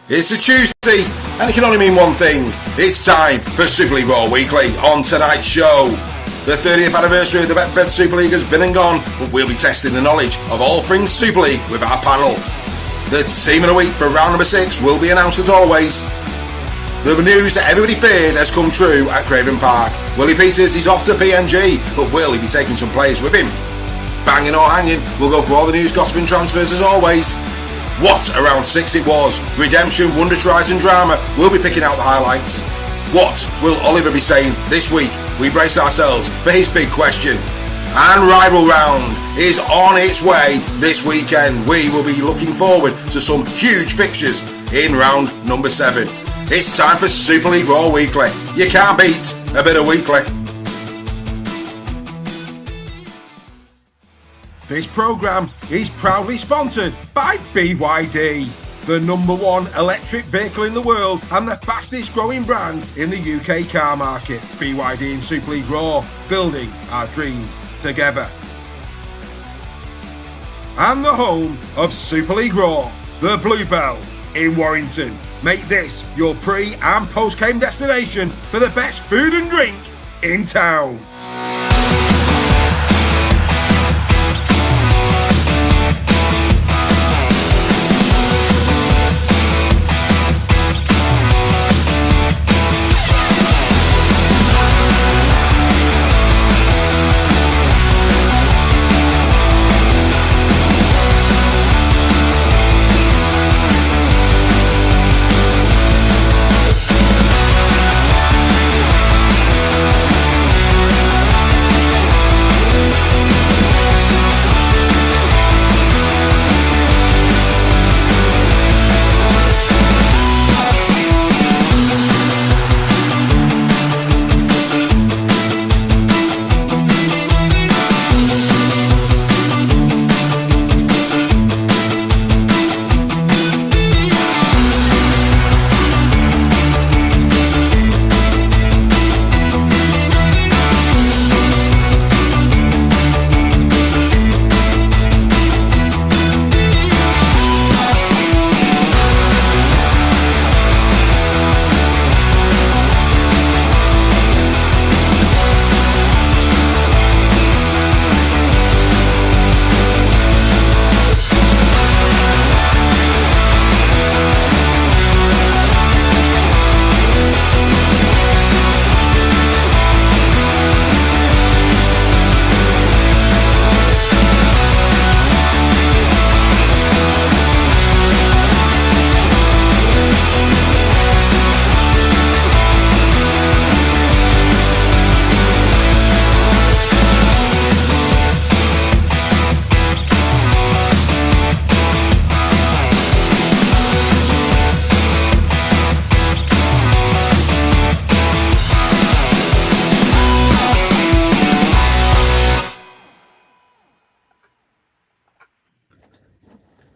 It's a Tuesday, and it can only mean one thing. It's time for Super League Raw Weekly. On tonight's show, the 30th anniversary of the Betfred Super League has been and gone, but we'll be testing the knowledge of all things Super League with our panel. The team of the week for round number 6 will be announced as always. The news that everybody feared has come true at Craven Park. Willie Peters is off to PNG, but will he be taking some players with him? Banging or hanging, we'll go through all the news, gossip and transfers as always. What a round 6 it was. Redemption, wonder tries and drama. We'll be picking out the highlights. What will Oliver be saying this week? We brace ourselves for his big question. And Rival Round is on its way this weekend. We will be looking forward to some huge fixtures in round number 7. It's time for Super League Raw Weekly. You can't beat a bit of weekly. This programme is proudly sponsored by BYD, the #1 electric vehicle in the world and the fastest growing brand in the UK car market. BYD and Super League Raw, building our dreams together. And the home of Super League Raw, the Bluebell in Warrington. Make this your pre- and post-game destination for the best food and drink in town.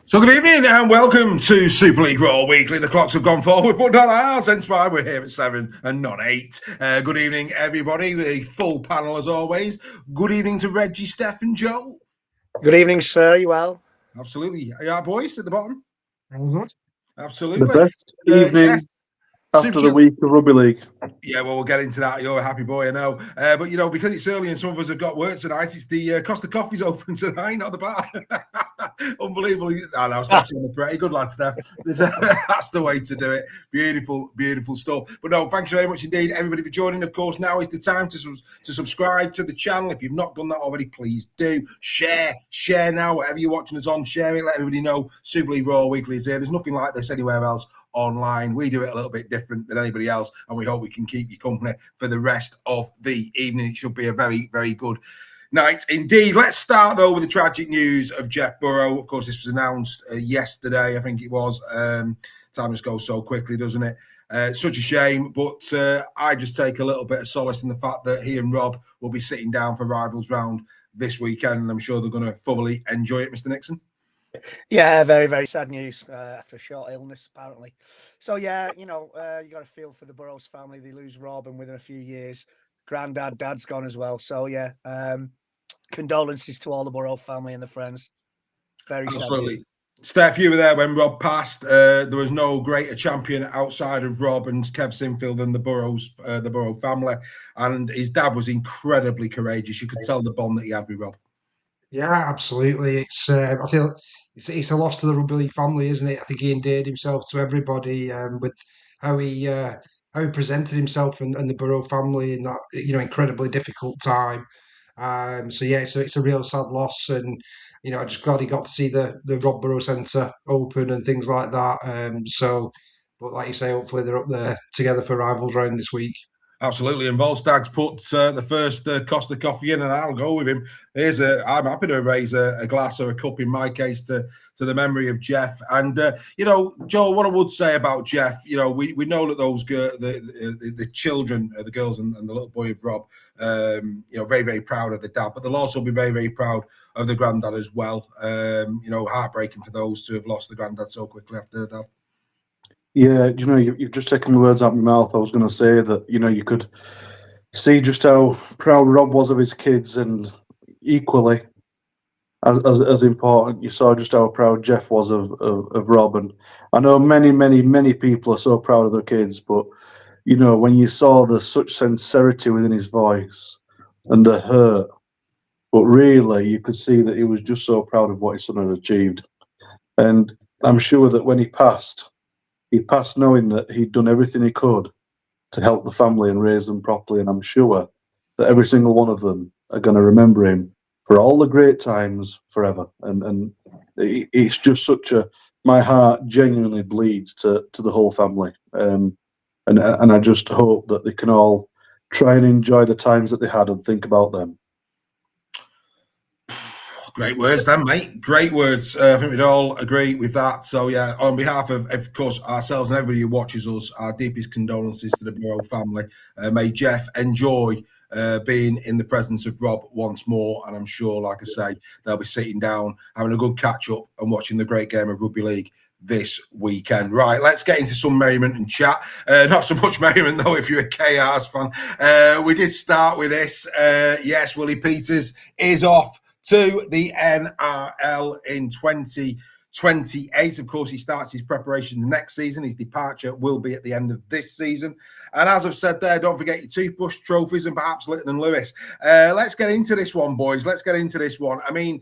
So good evening and welcome to Super League Raw Weekly. The clocks have gone forward, but not ours, hence why we're here at 7 and not 8. Good evening, everybody. A full panel as always. Good evening to Reggie, Steph and Joel. Good evening, sir. You well? Absolutely. Are our boys at the bottom? Mm-hmm. Absolutely. The best evening yes. after the week of Rugby League. Yeah, well, we'll get into that. You're a happy boy, I know. But, you know, because it's early and some of us have got work tonight, it's the Costa Coffee's open tonight, not the bar. Unbelievable. I know, Steph's on the parade. Good lad, Steph. That's the way to do it. Beautiful, beautiful stuff. But no, thanks very much indeed, everybody, for joining. Of course, now is the time to subscribe to the channel. If you've not done that already, please do. Share now. Whatever you're watching us on, share it. Let everybody know Super League Raw Weekly is here. There's nothing like this anywhere else online. We do it a little bit different than anybody else, and we hope we can keep you company for the rest of the evening. It should be a very, very good night indeed. Let's start though with the tragic news of Geoff Burrow. Of course, this was announced yesterday, I think it was. Time just goes so quickly, doesn't it? Such a shame, but I just take a little bit of solace in the fact that he and Rob will be sitting down for Rivals Round this weekend, and I'm sure they're going to thoroughly enjoy it. Mr. Nixon? Yeah, very, very sad news after a short illness, apparently. So, yeah, you know, you got to feel for the Burrows family. They lose Rob, and within a few years, Dad's gone as well. So, yeah, condolences to all the Burrow family and the friends. Very Absolutely. sad. Steph, you were there when Rob passed. There was no greater champion outside of Rob and Kev Sinfield than the Burrow family. And his dad was incredibly courageous. You could tell the bond that he had with Rob. Yeah, absolutely. I feel it's a loss to the rugby league family, isn't it? I think he endeared himself to everybody with how he presented himself and the Burrow family in that incredibly difficult time. So yeah, it's a real sad loss, and I'm just glad he got to see the Rob Burrow Centre open and things like that. But like you say, hopefully they're up there together for Rivals round this week. Absolutely, and Volstag's put the first Costa coffee in, and I'll go with him. I'm happy to raise a glass or a cup in my case to the memory of Geoff. And Joel, what I would say about Geoff, we know that those the children, the girls and the little boy of Rob, very very proud of the dad, but they'll also be very very proud of the granddad as well. Heartbreaking for those to have lost the granddad so quickly after the dad. Yeah, you've just taken the words out of my mouth. I was going to say that, you could see just how proud Rob was of his kids, and equally as important, you saw just how proud Geoff was of Rob. And I know many, many, many people are so proud of their kids, but, when you saw the such sincerity within his voice and the hurt, but really you could see that he was just so proud of what his son had achieved. And I'm sure that when he passed knowing that he'd done everything he could to help the family and raise them properly. And I'm sure that every single one of them are going to remember him for all the great times forever. And it's just my heart genuinely bleeds to the whole family. And I just hope that they can all try and enjoy the times that they had and think about them. Great words then, mate. Great words. I think we'd all agree with that. So, yeah, on behalf of course, ourselves and everybody who watches us, our deepest condolences to the Burrow family. May Geoff enjoy being in the presence of Rob once more. And I'm sure, like I say, they'll be sitting down, having a good catch-up and watching the great game of rugby league this weekend. Right, let's get into some merriment and chat. Not so much merriment, though, if you're a KR's fan. We did start with this. Yes, Willie Peters is off to the NRL in 2028. Of course, he starts his preparations next season. His departure will be at the end of this season. And as I've said there, don't forget your toothbrush, trophies, and perhaps Lytton and Lewis. Let's get into this one, boys. Let's get into this one. I mean,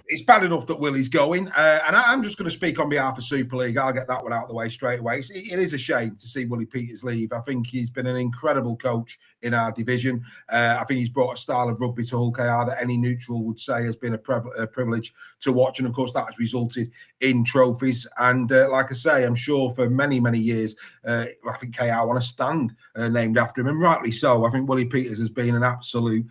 it's bad enough that Willie's going, and I'm just going to speak on behalf of Super League. I'll get that one out of the way straight away. It is a shame to see Willie Peters leave. I think he's been an incredible coach in our division. I think he's brought a style of rugby to Hull KR that any neutral would say has been a privilege to watch, and of course that has resulted in trophies. And like I say, I'm sure for many, many years, I think KR want to stand named after him, and rightly so. I think Willie Peters has been an absolute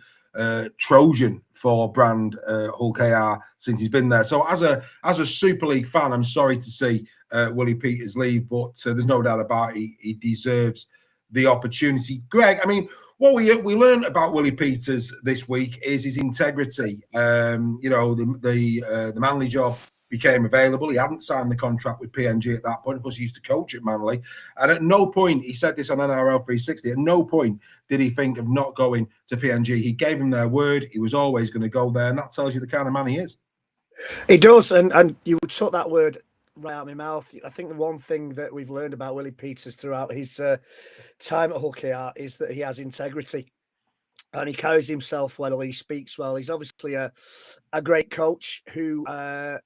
Trojan for brand Hull KR since he's been there. So as a Super League fan, I'm sorry to see Willie Peters leave, but there's no doubt about it, he deserves the opportunity. Greg, I mean, what we learned about Willie Peters this week is his integrity. The Manly job became available. He hadn't signed the contract with PNG at that point. Of course, he used to coach at Manly. And at no point, he said this on NRL 360, at no point did he think of not going to PNG. He gave them their word. He was always going to go there. And that tells you the kind of man he is. He does. And you took that word right out of my mouth. I think the one thing that we've learned about Willie Peters throughout his time at Hull KR is that he has integrity. And he carries himself well, he speaks well. He's obviously a great coach who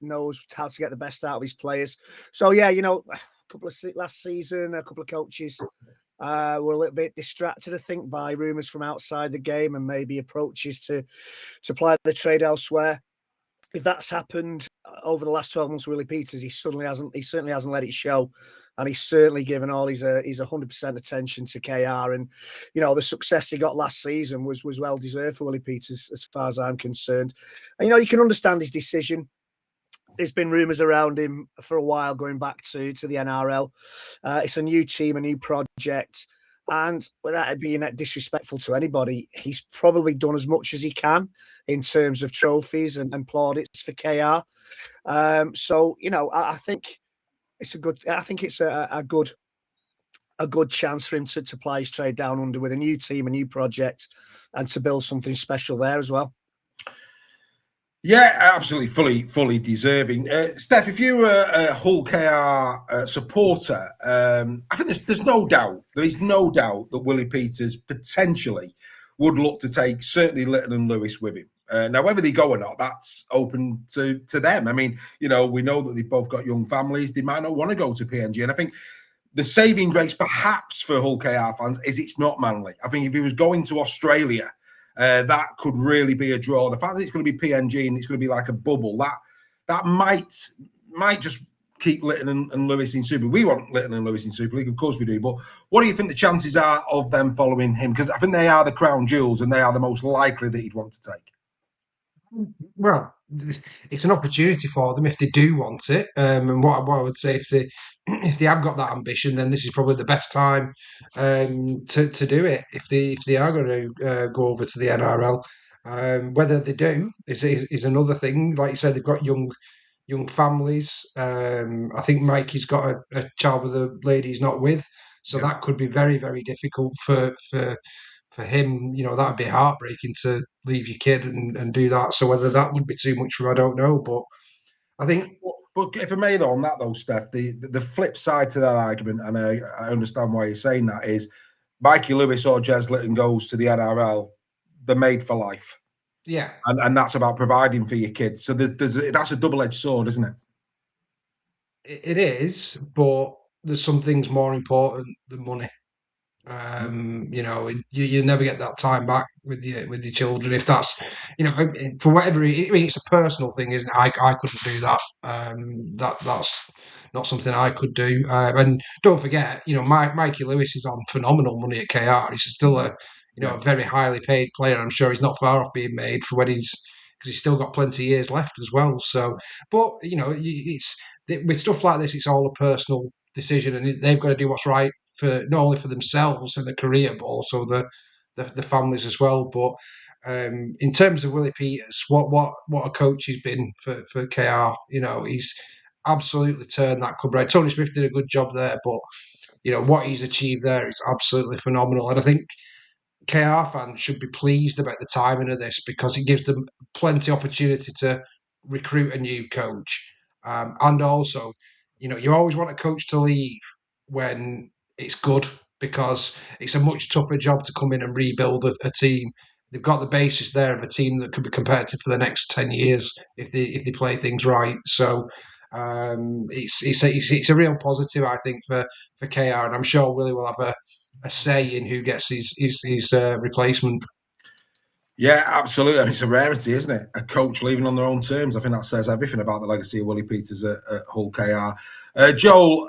knows how to get the best out of his players. So, yeah, last season, a couple of coaches were a little bit distracted, I think, by rumours from outside the game and maybe approaches to ply the trade elsewhere. If that's happened over the last 12 months, Willie Peters, he certainly hasn't let it show, and he's certainly given all his 100% attention to KR. And the success he got last season was well deserved for Willie Peters, as far as I'm concerned. And you can understand his decision. There's been rumours around him for a while, going back to the NRL. It's a new team, a new project. And without being disrespectful to anybody, he's probably done as much as he can in terms of trophies and plaudits for KR. I think it's a good chance for him to play his trade down under with a new team, a new project, and to build something special there as well. Yeah, absolutely, fully deserving. Steph, if you're a Hull KR supporter, I think there's no doubt, there is no doubt that Willie Peters potentially would look to take certainly Litton and Lewis with him. Now, whether they go or not, that's open to them. I mean, we know that they've both got young families. They might not want to go to PNG. And I think the saving grace perhaps for Hull KR fans is it's not Manly. I think if he was going to Australia, that could really be a draw. The fact that it's going to be PNG and it's going to be like a bubble, that might just keep Litton and Lewis in Super. We want Litton and Lewis in Super League, of course we do. But what do you think the chances are of them following him? Because I think they are the crown jewels and they are the most likely that he'd want to take. Well, it's an opportunity for them if they do want it. And what I would say, if they have got that ambition, then this is probably the best time to do it. If they are going to go over to the NRL, whether they do is another thing. Like you said, they've got young families. I think Mikey's got a child with a lady he's not with, so that could be very, very difficult for him. That'd be heartbreaking to leave your kid and do that. So whether that would be too much for him, I don't know. But I think. But if I may, though, on that, though, Steph, the flip side to that argument, and I understand why you're saying that, is Mikey Lewis or Jez Litton goes to the NRL, they're made for life. Yeah. And that's about providing for your kids. So that's a double-edged sword, isn't it? It is, but there's some things more important than money. You never get that time back with your children if that's for whatever. It's a personal thing, isn't it? I couldn't do that. That's not something I could do. And don't forget, Mikey Lewis is on phenomenal money at KR. He's still a very highly paid player. I'm sure he's not far off being made for when because he's still got plenty of years left as well. So, but it's with stuff like this, it's all a personal decision, and they've got to do what's right for not only for themselves and their career, but also the families as well. But in terms of Willie Peters, what a coach he's been for KR. He's absolutely turned that club around. Tony Smith did a good job there, but what he's achieved there is absolutely phenomenal. And I think KR fans should be pleased about the timing of this because it gives them plenty of opportunity to recruit a new coach. And also, you always want a coach to leave when it's good because it's a much tougher job to come in and rebuild a team. They've got the basis there of a team that could be competitive for the next 10 years if they play things right. So it's a real positive, I think, for KR, and I'm sure Willie will have a say in who gets his replacement. Yeah, absolutely. I mean, it's a rarity, isn't it? A coach leaving on their own terms. I think that says everything about the legacy of Willie Peters at Hull KR. Joel,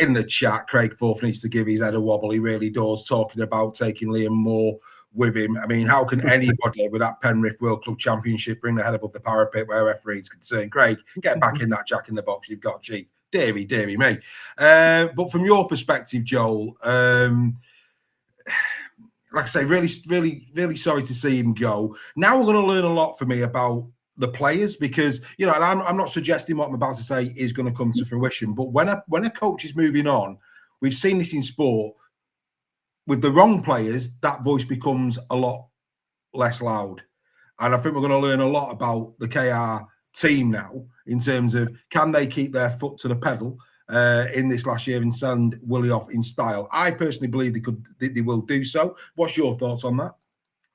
in the chat, Craig Forth needs to give his head a wobble. He really does, talking about taking Liam Moore with him. I mean, how can anybody with that Penrith World Club Championship bring their head above the parapet where referee's concerned? Craig, get back in that Jack in the Box you've got, Chief. Deary me. But from your perspective, Joel, like I say, really sorry to see him go. Now we're going to learn a lot from me about the players because, and I'm not suggesting what I'm about to say is going to come to fruition. But when a coach is moving on, we've seen this in sport, with the wrong players, that voice becomes a lot less loud. And I think we're going to learn a lot about the KR team now in terms of can they keep their foot to the pedal in this last year and send Willie off in style. I personally believe they will do so. What's your thoughts on that?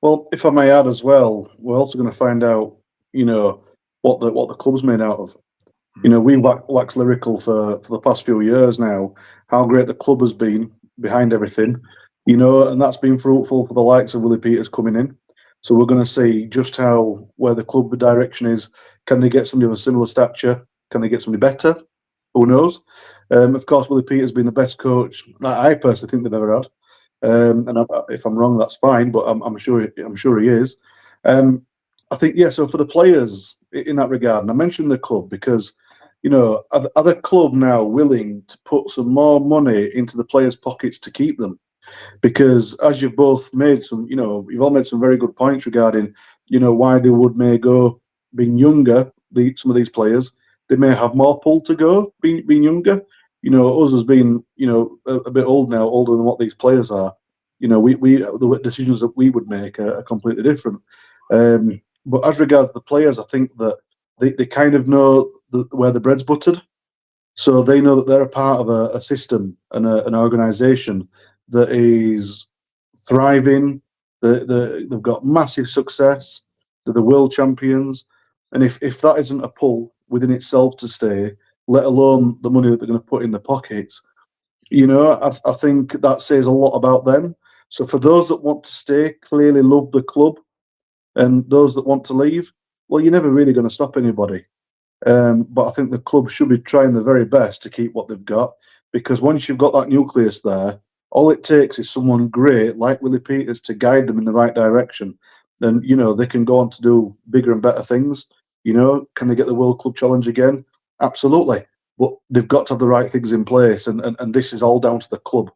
Well, if I may add as well, we're also going to find out, what the club's made out of. We wax lyrical for the past few years now, how great the club has been behind everything, and that's been fruitful for the likes of Willie Peters coming in. So we're going to see just where the club direction is. Can they get somebody of a similar stature? Can they get somebody better? Who knows? Of course, Willie Peters has been the best coach that I personally think they've ever had. And if I'm wrong, that's fine. But I'm sure he is. I think So for the players in that regard, and I mentioned the club because are the club now willing to put some more money into the players' pockets to keep them? Because as you've both made you've all made some very good points regarding why they may go being younger. Some of these players. They may have more pull to go being younger. Us as being, a bit old now, older than what these players are. The decisions that we would make are completely different. But as regards the players, I think that they kind of know where the bread's buttered. So they know that they're a part of a system and an organisation that is thriving. They've got massive success. They're the world champions. And if that isn't a pull within itself to stay, let alone the money that they're going to put in their pockets, I think that says a lot about them. So for those that want to stay, clearly love the club, and those that want to leave, well, you're never really going to stop anybody. But I think the club should be trying their very best to keep what they've got, because once you've got that nucleus there, all it takes is someone great like Willie Peters to guide them in the right direction. Then, they can go on to do bigger and better things. Can they get the World Club Challenge again? Absolutely. But they've got to have the right things in place, and this is all down to the club.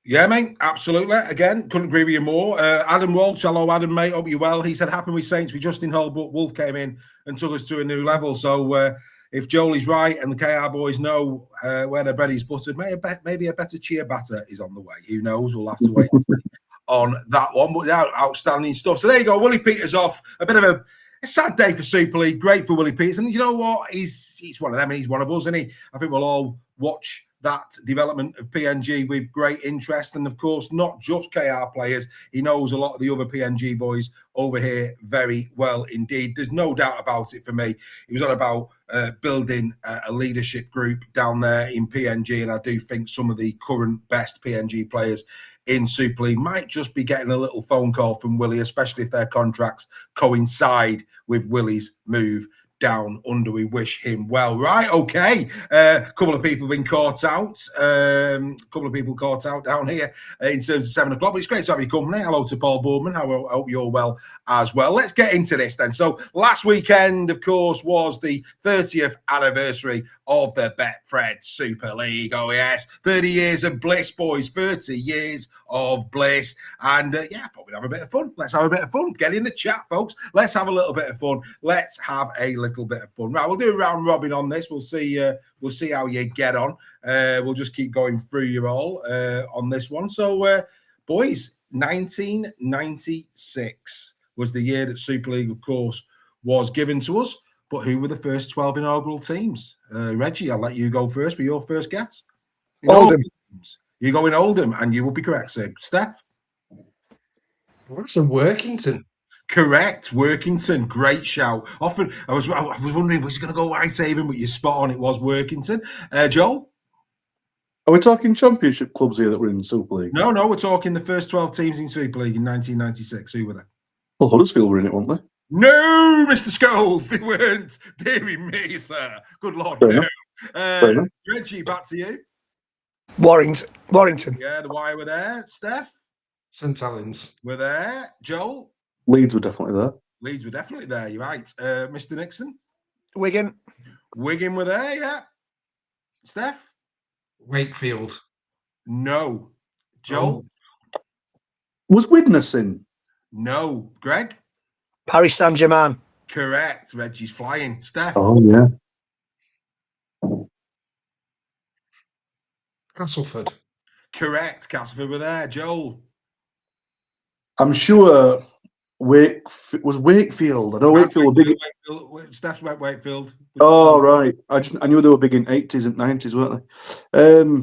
Yeah, mate, absolutely. Again, couldn't agree with you more. Adam Walsh, hello, Adam, mate. Hope you're well. He said, happy with Saints with Justin Holbrook. Wolf came in and took us to a new level. So if Jolie's right and the KR boys know where their bread is buttered, maybe a better cheer batter is on the way. Who knows? We'll have to wait and see on that one. But yeah, outstanding stuff. So there you go. Willie Peters off. A bit of a sad day for Super League. Great for Willie Peters. And you know what? He's one of them. He's one of us, isn't he? I think we'll all watch that development of PNG with great interest. And of course, not just KR players. He knows a lot of the other PNG boys over here very well indeed. There's no doubt about it for me. He was on about building a leadership group down there in PNG. And I do think some of the current best PNG players in Super League might just be getting a little phone call from Willie, especially if their contracts coincide with Willie's move down under. We wish him well. Right, okay. A couple of people have been caught out. Down here in terms of 7 o'clock. But it's great to have your company. Hello to Paul Boardman. I hope you're well as well. Let's get into this then. So last weekend, of course, was the 30th anniversary of the Betfred Super League. Oh, yes. 30 years of bliss, boys. 30 years of bliss. And yeah, I thought we'd have a bit of fun. Let's have a bit of fun. Get in the chat, folks. Let's have a little bit of fun. Let's have a little bit of fun. Right, we'll do a round robin on this. We'll see how you get on. We'll just keep going through you all on this one. So, boys, 1996 was the year that Super League, of course, was given to us. But who were the first 12 inaugural teams? Reggie, I'll let you go first with your first guess. Oldham. You're going Oldham, and you will be correct, sir. Steph? What's a Workington? Correct, Workington. Great shout. Often, I was wondering, was he going to go Whitehaven, but you're spot on. It was Workington. Joel? Are we talking championship clubs here that were in Super League? No, we're talking the first 12 teams in Super League in 1996. Who were they? Well, Huddersfield were in it, weren't they? No, Mr. Scholes, they weren't. Deary me, sir. Good Lord, no. Reggie, back to you. Warrington. Yeah, the Y were there. Steph? St Helens. Were there. Joel? Leeds were definitely there. Leeds were definitely there, you're right. Mr. Nixon? Wigan were there, yeah. Steph? Wakefield. No. Joel? Was Widnes in? No. Greg? Paris Saint-Germain. Correct. Reggie's flying. Steph? Oh, yeah. Castleford. Correct. Castleford were there. Joel? I'm sure was Wakefield. I know Wakefield were big. Steph's went Wakefield. Oh, right. I knew they were big in 80s and 90s, weren't they?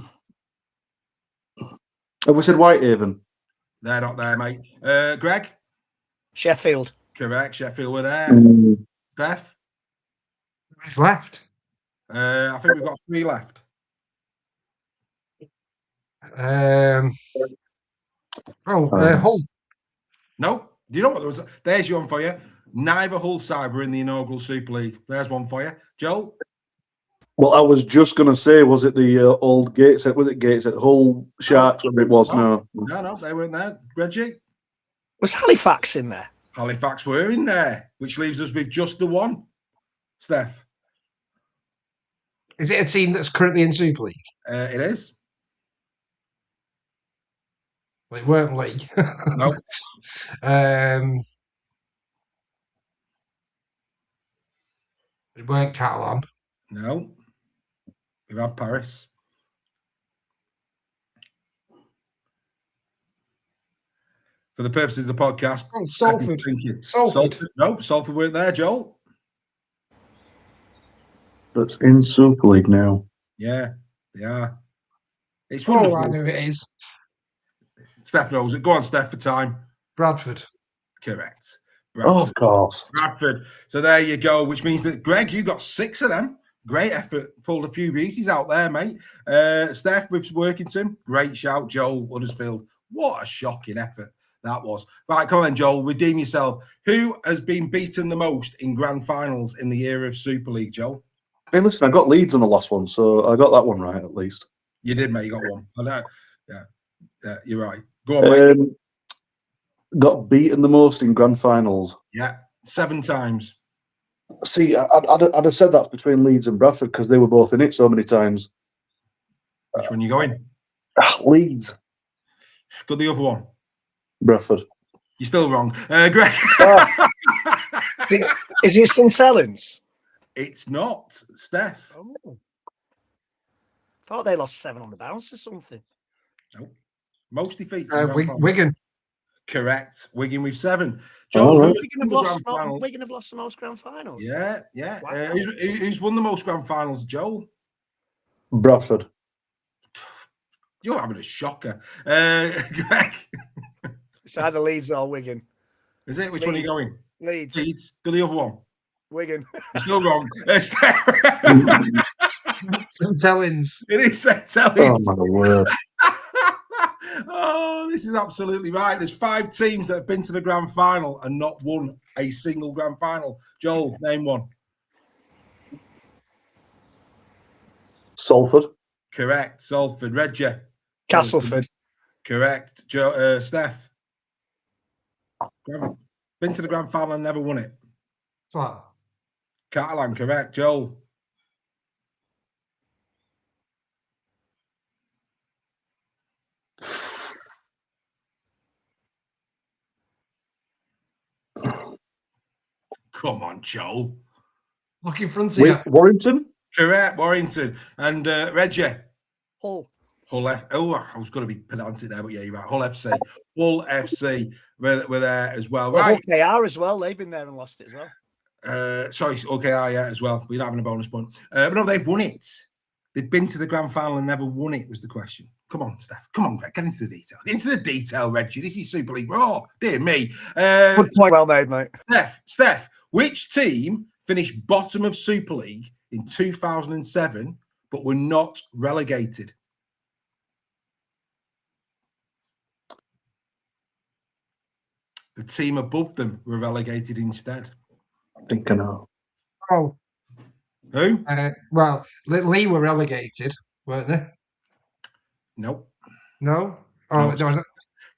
We said Whitehaven. They're not there, mate. Greg? Sheffield. Correct. Sheffield were there. Steph? Who's left? I think we've got 3 left. Hull. No. Do you know what there was? There's one for you. Neither Hull side were in the inaugural Super League. There's one for you. Joel? Well, I was just going to say, was it the old Gateshead? Was it Gateshead? Hull Sharks, whatever it was? No, they weren't there. Reggie? Was Halifax in there? Halifax were in there, which leaves us with just the one. Steph? Is it a team that's currently in Super League? It is. Well, it weren't League. No. It weren't Catalan. No. We've had Paris. For the purposes of the podcast, Oh, Salford. thinking. Salford. No, Salford weren't there, Joel. That's in Super League now. Yeah, they are. It's Oh, wonderful. I know it is. Steph knows it. Go on, Steph, for time. Bradford. Correct. Oh, of course. Bradford. So there you go, which means that, Greg, you got 6 of them. Great effort. Pulled a few beauties out there, mate. Steph with Workington. Great shout. Joel, Huddersfield. What a shocking effort that was. Right, come on then, Joel. Redeem yourself. Who has been beaten the most in grand finals in the era of Super League, Joel? Hey, listen, I got Leeds on the last one, so I got that one right at least. You did, mate. You got one. I know. Yeah, you're right. Go on, mate. Got beaten the most in grand finals. Yeah, 7 times. See, I'd have said that between Leeds and Bradford because they were both in it so many times. Which one you going? Leeds. Got the other one. Bradford. You're still wrong. Greg. Is it St Helens? It's not. Steph. Oh. Thought they lost 7 on the bounce or something. No. Most defeats. Wigan. Correct. Wigan with 7. Joel, right. Wigan have lost the most grand finals. Yeah. Wow. Who's won the most grand finals, Joel? Bradford. You're having a shocker. Greg. It's either Leeds or Wigan. Is it? Which one are you going? Leeds. Go the other one. Wigan. You're still wrong. St Helens. It is St Oh, Helens. my word. Oh, this is absolutely right. There's 5 teams that have been to the grand final and not won a single grand final. Joel, name one. Salford. Correct. Salford. Reggie. Castleford. Correct. Steph. Been to the grand final and never won it. Catalan. Correct. Joel. Come on, Joel. Look in front of you. Warrington. Correct. Warrington. And Reggie. Hull. Hull F. Oh, I was going to be pedantic there, but yeah, you're right. Hull FC. Hull FC were there as well. Well, Right. Hull KR as well. They've been there and lost it as well. Sorry, OKR, yeah, as well. We're not having a bonus point. But no, they've won it. They've been to the grand final and never won it, was the question. Come on, Steph. Come on, Greg. Get into the detail. Into the detail, Reggie. This is Super League Raw. Dear me. Good point. Well made, mate. Steph, which team finished bottom of Super League in 2007 but were not relegated? The team above them were relegated instead. I think I know. Oh. Who? Well, Lee were relegated, weren't they? Nope. No? Oh, no.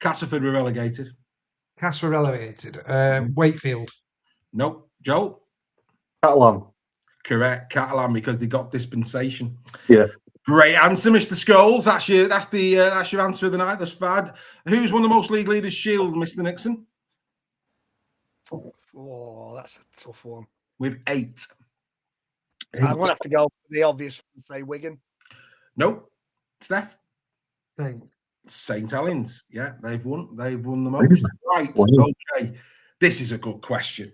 Castleford were relegated. Cass were relegated. Wakefield. Nope. Joel? Catalan. Correct. Catalan, because they got dispensation. Yeah. Great answer, Mr. Scholes. That's your answer of the night. That's fad. Who's won the most league leaders shield, Mr. Nixon? Oh, that's a tough one. With 8. I'm going to have to go for the obvious one and say Wigan. Nope. Steph? Thing. St. Helens. Yeah, they've won. They've won the most. Right. Okay. This is a good question.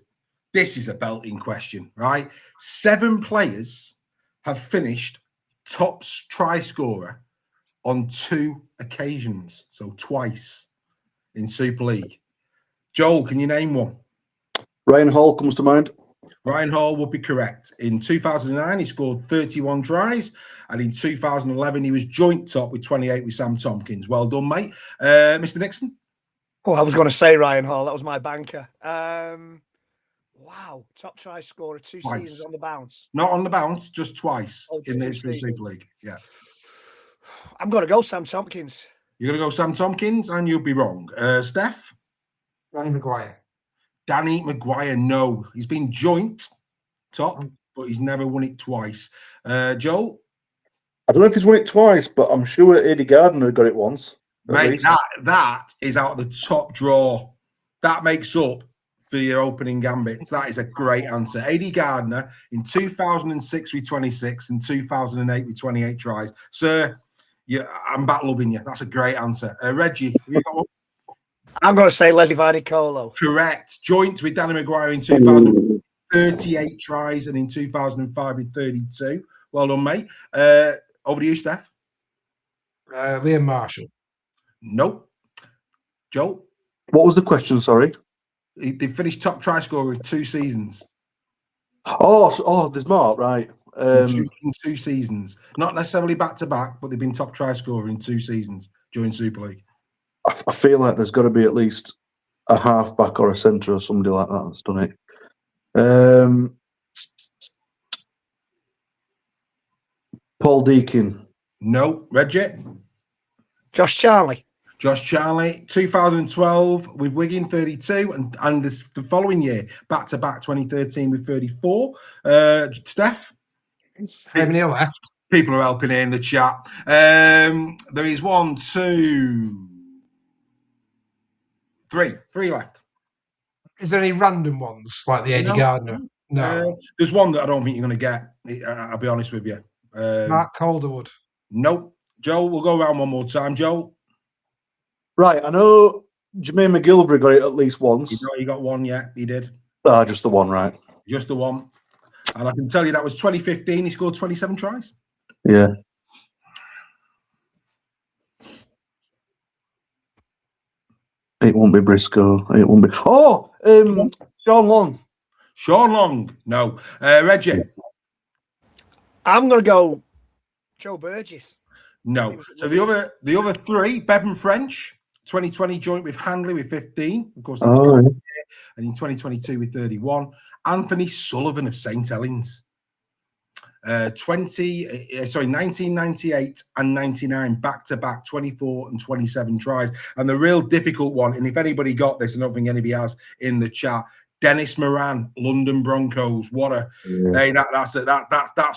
This is a belting question, right? 7 players have finished top try scorer on 2 occasions. So twice in Super League. Joel, can you name one? Ryan Hall comes to mind. Ryan Hall would be correct. In 2009, he scored 31 tries. And in 2011, he was joint top with 28 with Sam Tompkins. Well done, mate. Mr. Nixon? Oh, I was going to say Ryan Hall. That was my banker. Wow. Top try scorer, 2 Twice. seasons on the bounce. Not on the bounce, just twice in the 2 history of seasons. Super League. Yeah. I'm going to go Sam Tompkins. You're going to go Sam Tompkins, and you'll be wrong. Steph? Danny Maguire. Danny Maguire, no. He's been joint top, but he's never won it twice. Joel? I don't know if he's won it twice, but I'm sure Eddie Gardner got it once. Mate, that is out of the top draw. That makes up for your opening gambits. That is a great answer. AD Gardner in 2006 with 26 and 2008 with 28 tries. Sir, I'm back loving you. That's a great answer. Reggie, have you got one? I'm going to say Leslie Vinicolo. Correct. Joint with Danny Maguire in 2000, 38 tries, and in 2005 with 32. Well done, mate. Over to you, Steph. Liam Marshall. Nope. Joel? What was the question? Sorry. They finished top try scorer in 2 seasons. There's more, right? In 2 seasons. Not necessarily back-to-back, but they've been top try scorer in 2 seasons during Super League. I feel like there's got to be at least a half-back or a centre or somebody like that that's done it. Paul Deakin. No. Reggie? Josh Charlie. Josh Charlie, 2012 with Wigan, 32, and the following year, back-to-back 2013 with 34. Steph? How many are left? People are helping here in the chat. There is 1, 2, 3. 3 left. Is there any random ones like the Eddie Gardner? No. There's one that I don't think you're going to get. I'll be honest with you. Mark Calderwood. Nope. Joel, we'll go around one more time. Joel? Right, I know Jermaine McGilvery got it at least once. You got one, yeah, he did. Just the one, right? Just the one. And I can tell you that was 2015. He scored 27 tries. Yeah. It won't be Briscoe. It won't be. Sean Long. Sean Long. No. Reggie. I'm going to go Joe Burgess. No. So the other 3, Bevan French, 2020 joint with Handley with 15. Of course, that was and in 2022 with 31. Anthony Sullivan of St. Helens. 1998 and 99 back-to-back 24 and 27 tries. And the real difficult one, and if anybody got this, I don't think anybody has in the chat, Dennis Moran, London Broncos. What a hey, that's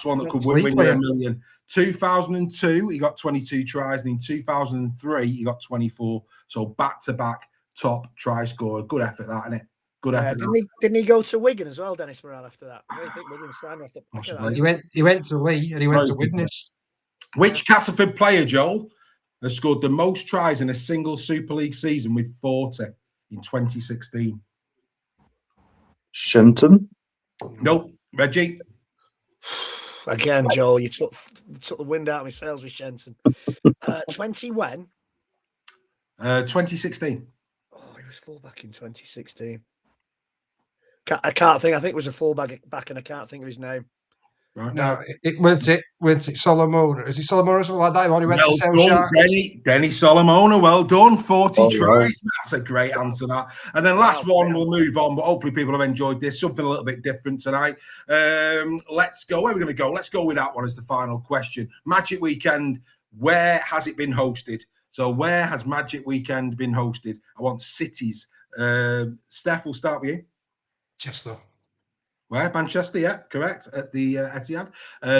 one that could win you a million. 2002, he got 22 tries, and in 2003, he got 24. So back-to-back top try scorer. Good effort, that, isn't it? Good effort. Didn't he go to Wigan as well, Dennis Moran, after that? I think Wigan signed off the back of that. He went to Lee and he went to Widnes. Which Castleford player, Joel, has scored the most tries in a single Super League season with 40 in 2016? Shenton? Nope. Reggie? Again, Joel, you took the wind out of my sails with Shenton. 20 when? 2016. Oh, he was fullback in 2016. I can't think. I think it was a fullback and I can't think of his name. Right. No, it went Solomona. Is it Solomona or something like that? When he went to Sale Sharks? Denny Solomona, well done. 40 tries. Right. That's a great answer, that. And then last one, we'll move on, but hopefully people have enjoyed this. Something a little bit different tonight. Let's go. Where are we going to go? Let's go with that one as the final question. Magic Weekend, where has it been hosted? So where has Magic Weekend been hosted? I want cities. Steph, we'll start with you. Chester. Where? Manchester, yeah, correct. At the Etihad.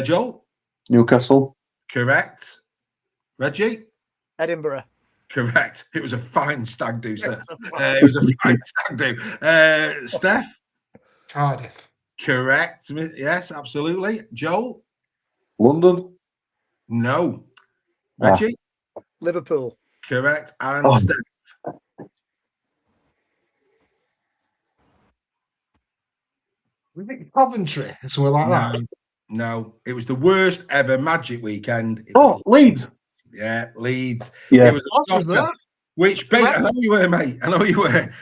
Joel? Newcastle. Correct. Reggie? Edinburgh. Correct. It was a fine stag do, sir. It was a fine stag do. Steph? Cardiff. Correct. Yes, absolutely. Joel? London. No. Reggie? Liverpool. Correct. And Steph? We think Coventry or something like that. No, it was the worst ever Magic Weekend. Leeds. Yeah, Leeds. Yeah. It was a shocker, which I know you were, mate. I know you were.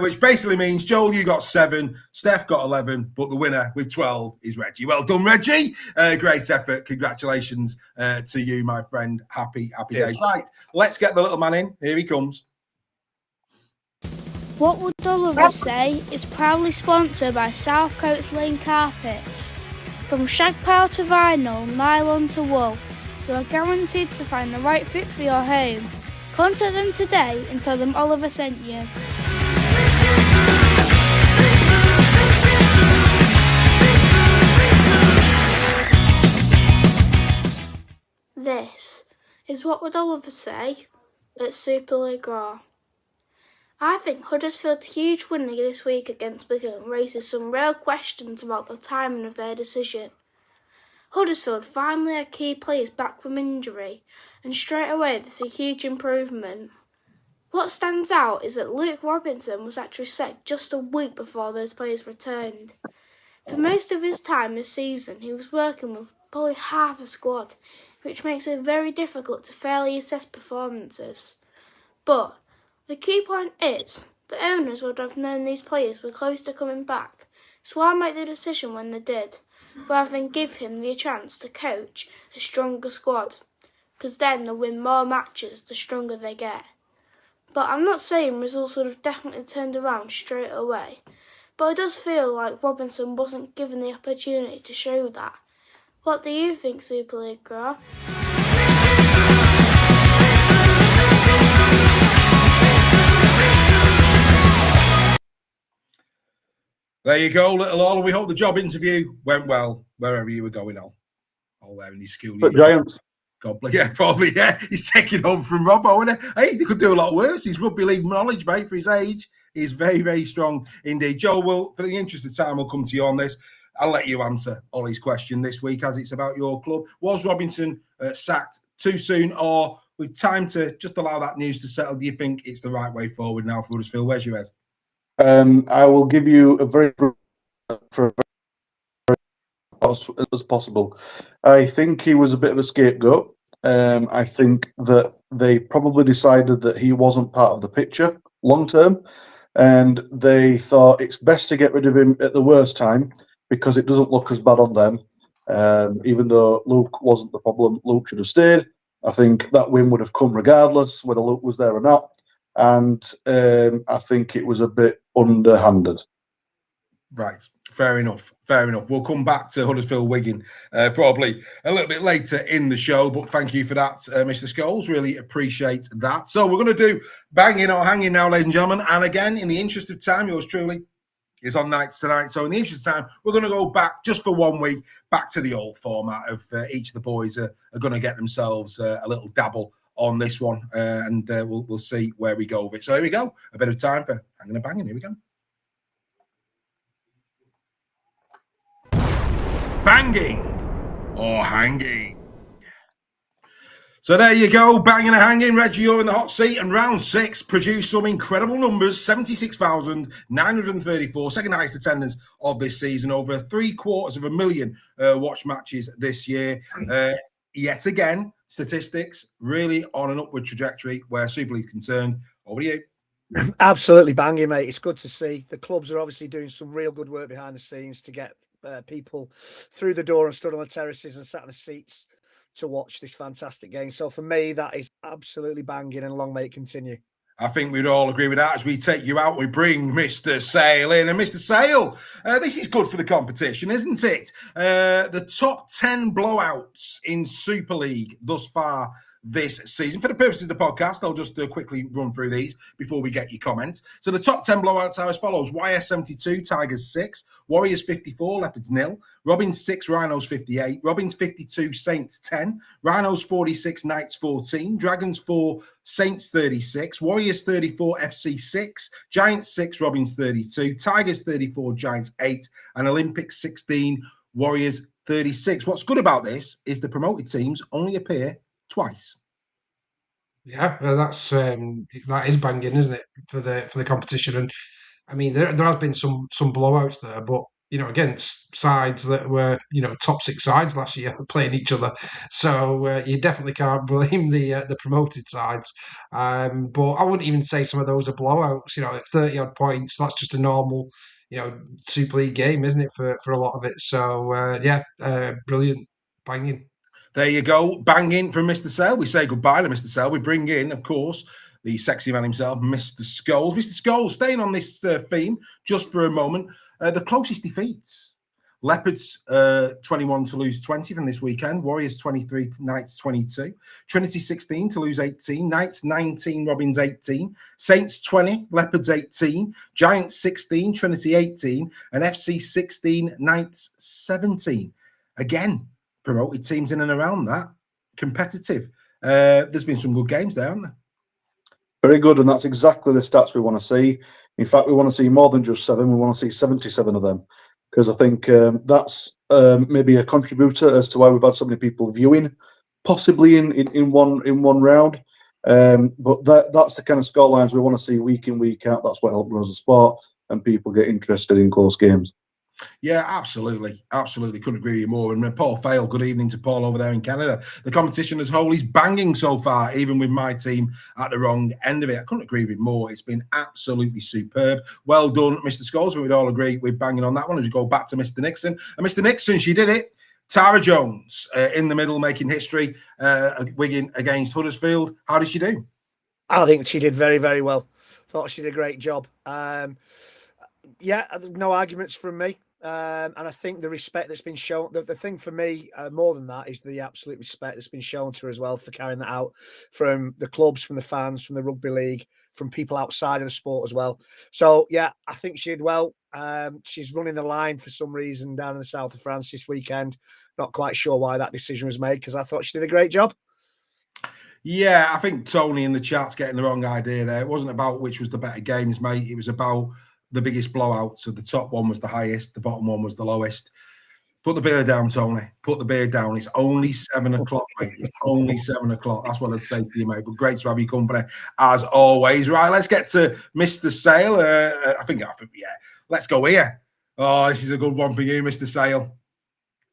Which basically means, Joel, you got 7, Steph got 11, but the winner with 12 is Reggie. Well done, Reggie. Great effort. Congratulations to you, my friend. Happy days. Right, let's get the little man in. Here he comes. What Would Oliver Say is proudly sponsored by South Coast Lane Carpets. From shag pile to vinyl, nylon to wool, you are guaranteed to find the right fit for your home. Contact them today and tell them Oliver sent you. This is What Would Oliver Say at Super League Raw. I think Huddersfield's huge win this week against Wigan raises some real questions about the timing of their decision. Huddersfield finally had key players back from injury, and straight away there's a huge improvement. What stands out is that Luke Robinson was actually sacked just a week before those players returned. For most of his time this season, he was working with probably half a squad, which makes it very difficult to fairly assess performances. But the key point is, the owners would have known these players were close to coming back, so why make the decision when they did, rather than give him the chance to coach a stronger squad, because then they'll win more matches the stronger they get. But I'm not saying results would have definitely turned around straight away, but it does feel like Robinson wasn't given the opportunity to show that. What do you think, Super League Grow? There you go, little all. We hope the job interview went well wherever you were going on. All there in his school. But Giants. God bless. Yeah, probably. Yeah, he's taking home from Robbo, isn't it? Hey, he could do a lot worse. His rugby league knowledge, mate, for his age, is very, very strong indeed. Joe, will, for the interest of time, we'll come to you on this. I'll let you answer Ollie's question this week as it's about your club. Was Robinson sacked too soon, or with time to just allow that news to settle? Do you think it's the right way forward now for Huddersfield? Where's your head? I will give you a very as possible. I think he was a bit of a scapegoat. I think that they probably decided that he wasn't part of the picture long term, and they thought it's best to get rid of him at the worst time because it doesn't look as bad on them. Even though Luke wasn't the problem, Luke should have stayed. I think that win would have come regardless whether Luke was there or not, and I think it was a bit underhanded. Right. Fair enough. Fair enough. We'll come back to Huddersfield Wigan probably a little bit later in the show, but thank you for that, Mr. Scholes. Really appreciate that. So we're going to do banging or hanging now, ladies and gentlemen. And again, in the interest of time, yours truly is on nights tonight. So in the interest of time, we're going to go back just for 1 week, back to the old format of each of the boys are going to get themselves a little dabble on this one, and we'll see where we go with it. So here we go. A bit of time for hanging and banging. Here we go. Banging or hanging. So there you go, banging and hanging. Reggie, you're in the hot seat, and round 6 produced some incredible numbers, 76,934, second highest attendance of this season, over 750,000 watch matches this year. Yet again, statistics really on an upward trajectory where Super League is concerned. Over to you. Absolutely banging, mate. It's good to see. The clubs are obviously doing some real good work behind the scenes to get people through the door and stood on the terraces and sat in the seats to watch this fantastic game. So for me, that is absolutely banging, and long may it continue. I think we'd all agree with that. As we take you out, we bring Mr. Sale in. And Mr. Sale, this is good for the competition, isn't it? The top 10 blowouts in Super League thus far this season. For the purposes of the podcast, I'll just quickly run through these before we get your comments. So the top 10 blowouts are as follows. YS 72, Tigers 6, Warriors 54, Leopards 0, Robins 6, Rhinos 58, Robins 52, Saints 10, Rhinos 46, Knights 14, Dragons 4, Saints 36, Warriors 34, FC 6, Giants 6, Robins 32, Tigers 34, Giants 8, and Olympics 16, Warriors 36. What's good about this is the promoted teams only appear twice. Yeah, well, that is banging, isn't it, for the competition? And I mean, there has been some blowouts there, but against sides that were top 6 sides last year playing each other, so you definitely can't blame the promoted sides. But I wouldn't even say some of those are blowouts. 30 odd points, that's just a normal Super League game, isn't it, for a lot of it? So brilliant, banging. There you go, banging from Mr. Sale. We say goodbye to Mr. Sale. We bring in, of course, the sexy man himself, Mr. Scholes. Mr. Scholes, staying on this theme just for a moment, the closest defeats. Leopards 21 to lose 20 from this weekend. Warriors 23, Knights 22. Trinity 16 to lose 18. Knights 19, Robins 18. Saints 20, Leopards 18. Giants 16, Trinity 18. And FC 16, Knights 17. Again, promoted teams in and around that. Competitive. There's been some good games there, haven't there? Very good, and that's exactly the stats we want to see. In fact, we want to see more than just 7. We want to see 77 of them, because I think that's maybe a contributor as to why we've had so many people viewing, possibly in one round. But that's the kind of scorelines we want to see week in, week out. That's what helps us as a sport and people get interested in close games. Yeah, absolutely. Absolutely. Couldn't agree with you more. And Paul Fail, good evening to Paul over there in Canada. The competition as a whole is banging so far, even with my team at the wrong end of it. I couldn't agree with you more. It's been absolutely superb. Well done, Mr. Scholes. We'd all agree with banging on that one. As we go back to Mr. Nixon. And Mr. Nixon, she did it. Tara Jones in the middle, making history, Wigan against Huddersfield. How did she do? I think she did very, very well. Thought she did a great job. Yeah, no arguments from me. And I think the respect that's been shown, the thing for me more than that is the absolute respect that's been shown to her as well for carrying that out from the clubs, from the fans, from the rugby league, from people outside of the sport as well. So, yeah, I think she did well. She's running the line for some reason down in the south of France this weekend. Not quite sure why that decision was made because I thought she did a great job. Yeah, I think Tony in the chat's getting the wrong idea there. It wasn't about which was the better games, mate. It was about the biggest blowout. So the top one was the highest, the bottom one was the lowest. Put the beer down, Tony. Put the beer down. It's only 7 o'clock, mate. It's only 7 o'clock. That's what I'd say to you, mate. But great to have your company as always. Right, let's get to Mr. Sale. I think, yeah. Let's go here. Oh, this is a good one for you, Mr. Sale.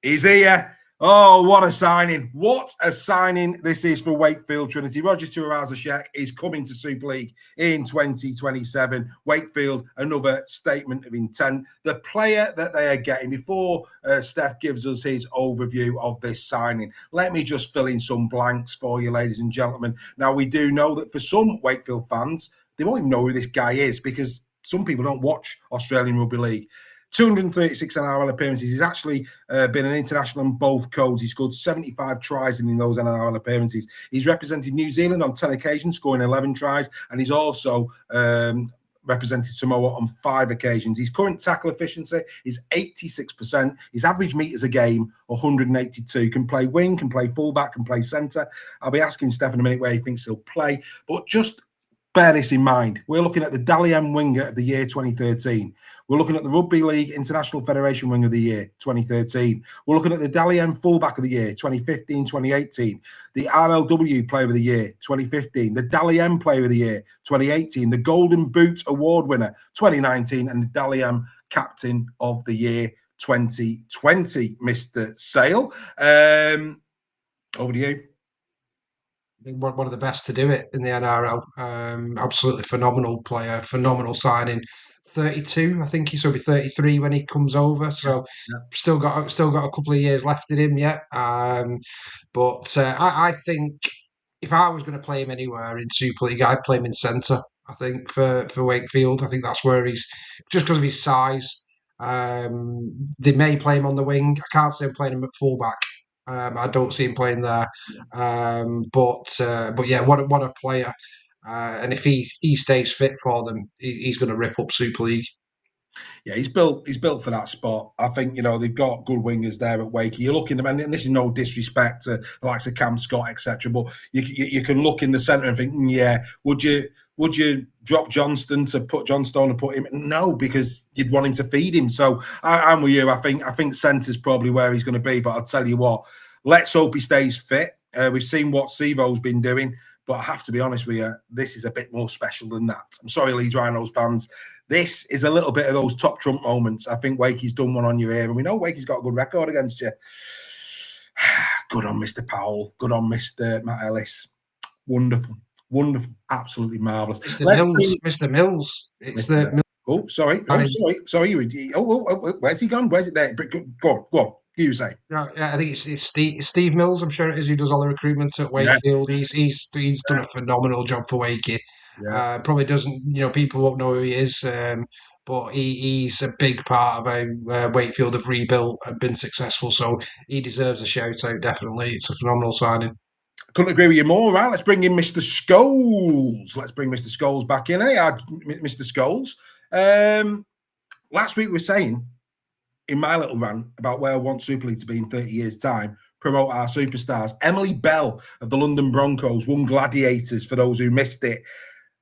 He's here. Oh, what a signing. What a signing this is for Wakefield Trinity. Roger Turazashek is coming to Super League in 2027. Wakefield, another statement of intent. The player that they are getting, before Steph gives us his overview of this signing, let me just fill in some blanks for you, ladies and gentlemen. Now, we do know that for some Wakefield fans, they won't even know who this guy is because some people don't watch Australian Rugby League. 236 NRL appearances. He's actually been an international on both codes. He scored 75 tries in those NRL appearances. He's represented New Zealand on 10 occasions, scoring 11 tries, and he's also represented Samoa on 5 occasions. His current tackle efficiency is 86%. His average meters a game, 182. Can play wing, can play fullback, can play centre. I'll be asking Steph in a minute where he thinks he'll play, but just bear this in mind. We're looking at the Dally M winger of the year 2013. We're looking at the Rugby League International Federation Wing of the Year, 2013. We're looking at the Dally M Fullback of the Year, 2015, 2018. The RLW Player of the Year, 2015. The Dally M Player of the Year, 2018. The Golden Boot Award winner, 2019. And the Dally M Captain of the Year, 2020, Mr. Sale. Over to you. One of the best to do it in the NRL. Absolutely phenomenal player, phenomenal signing. 32, I think he'll be 33 when he comes over. So still got a couple of years left in him yet. But I think if I was going to play him anywhere in Super League, I'd play him in centre. I think for Wakefield, I think that's where he's just because of his size. They may play him on the wing. I can't see him playing him at fullback. I don't see him playing there. But yeah, what a player. And if he stays fit for them, he's going to rip up Super League. Yeah, he's built for that spot. I think, they've got good wingers there at Wakey. You're looking at them, and this is no disrespect to the likes of Cam Scott, etc. But you can look in the centre and think, yeah, would you drop Johnston to put Johnstone and put him? No, because you'd want him to feed him. So I'm with you. I think centre's probably where he's going to be. But I'll tell you what, let's hope he stays fit. We've seen what Sivo's been doing. But I have to be honest with you, this is a bit more special than that. I'm sorry, Leeds Rhinos fans. This is a little bit of those top trump moments. I think Wakey's done one on you here. And we know Wakey's got a good record against you. Good on Mr. Powell. Good on Mr. Matt Ellis. Wonderful. Wonderful. Absolutely marvellous. Mr. Mills. It's the Mills. Oh, sorry. Sorry. Where's he gone? Where's it there? Go on. You say. Yeah, I think it's Steve Mills. I'm sure it is, who does all the recruitment at Wakefield. Yes. He's done a phenomenal job for Wakey. Yeah. Probably doesn't, people won't know who he is, but he's a big part of how Wakefield have rebuilt and been successful. So he deserves a shout out. Definitely, it's a phenomenal signing. Couldn't agree with you more. Right, let's bring in Mr. Scholes. Let's bring Mr. Scholes back in. Hey, Mr. Scholes. Last week we were saying, in my little rant about where I want Super League to be in 30 years' time, promote our superstars. Emily Bell of the London Broncos won Gladiators, for those who missed it.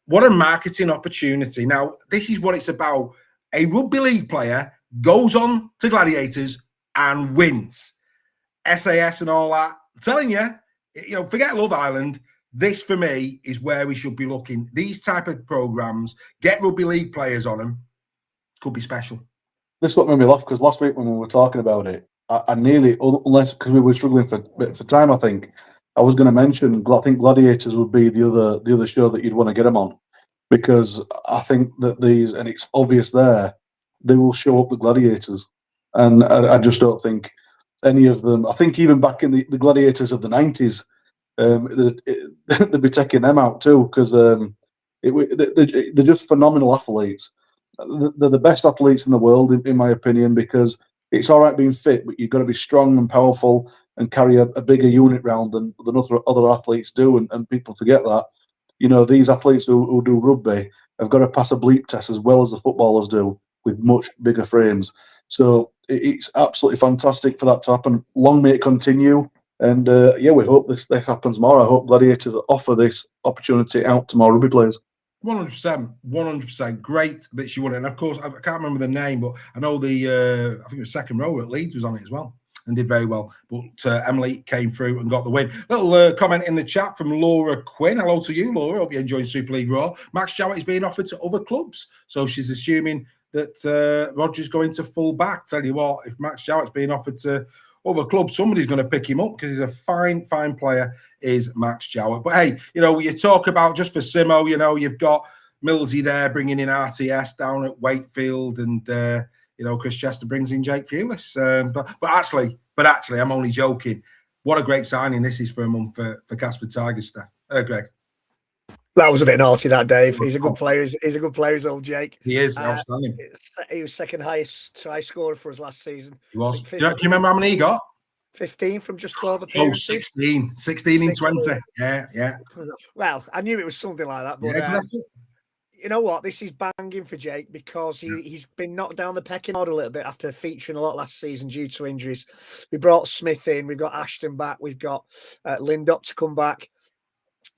What a marketing opportunity. Now, this is what it's about. A rugby league player goes on to Gladiators and wins. SAS and all that. I'm telling you, forget Love Island. This, for me, is where we should be looking. These type of programmes, get rugby league players on them, could be special. This is what made me laugh, because last week when we were talking about it, I nearly, unless because we were struggling for time, I think I was going to mention. I think Gladiators would be the other show that you'd want to get them on, because I think that these, and it's obvious there, they will show up the Gladiators, and I just don't think any of them. I think even back in the Gladiators of the 90s, they'd be taking them out too, because they're just phenomenal athletes. They're the best athletes in the world, in my opinion, because it's all right being fit, but you've got to be strong and powerful and carry a bigger unit round than other athletes do, and people forget that. You know, these athletes who do rugby have got to pass a bleep test as well as the footballers do, with much bigger frames. So it's absolutely fantastic for that to happen. Long may it continue. And we hope this happens more. I hope Gladiators offer this opportunity out to more rugby players. 100%. Great that she won it. And of course, I can't remember the name, but I know I think it was second row at Leeds was on it as well and did very well. But Emily came through and got the win. Little comment in the chat from Laura Quinn. Hello to you, Laura. Hope you're enjoying Super League Raw. Max Jowett is being offered to other clubs. So she's assuming that Roger's going to full back. Tell you what, if Max Jowett's being offered to other clubs, somebody's going to pick him up, because he's a fine player, is Max Jowett. But hey, you know, you talk about, just for Simo, you know, you've got Millsy there bringing in RTS down at Wakefield, and you know, Chris Chester brings in Jake Fewless. But actually, I'm only joking. What a great signing this is for a month for Casford Tigers, Steph. Greg. That was a bit naughty, that, Dave. He's a good player. He's a good player, is old Jake. He is outstanding. He was second highest try scorer for us last season. He was. Do you remember how many he got? 15 from just 12 appearances. 16 in 20. Yeah. Well, I knew it was something like that, but you know what? This is banging for Jake, because he's been knocked down the pecking order a little bit after featuring a lot last season due to injuries. We brought Smith in, we've got Ashton back, we've got Lindop to come back.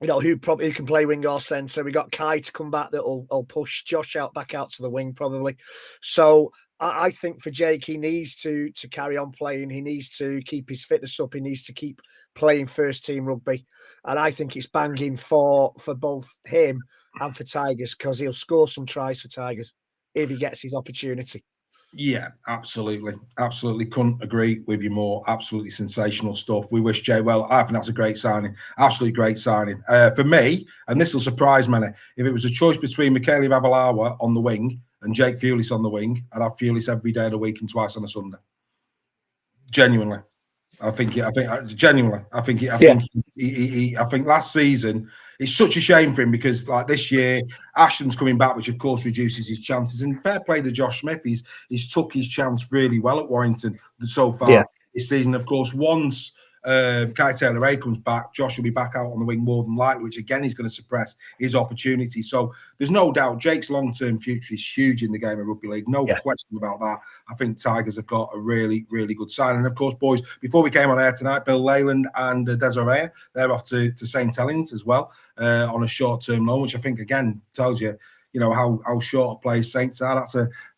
You know, who can play wing or centre. We got Kai to come back that'll push Josh back out to the wing probably. So I think for Jake, he needs to carry on playing. He needs to keep his fitness up. He needs to keep playing first team rugby. And I think it's banging for both him and for Tigers, because he'll score some tries for Tigers if he gets his opportunity. Yeah, absolutely. Couldn't agree with you more. Absolutely sensational stuff. We wish Jay well. I think that's a great signing. Absolutely great signing. For me, and this will surprise many, if it was a choice between Michaeli Ravalawa on the wing and Jake Fewless on the wing, I'd have Fewless every day of the week and twice on a Sunday. Genuinely. I think last season, it's such a shame for him, because like this year, Ashton's coming back, which of course reduces his chances. And fair play to Josh Smith, he's took his chance really well at Warrington so far this season. Of course, once Kai Taylor-Ray comes back, Josh will be back out on the wing more than likely, which again is going to suppress his opportunity. So there's no doubt Jake's long-term future is huge in the game of rugby league. No question about that. I think Tigers have got a really, really good sign. And of course, boys, before we came on air tonight, Bill Leyland and Desiree, they're off to St. Helens as well on a short-term loan, which I think again tells you, you know, how short a players Saints are.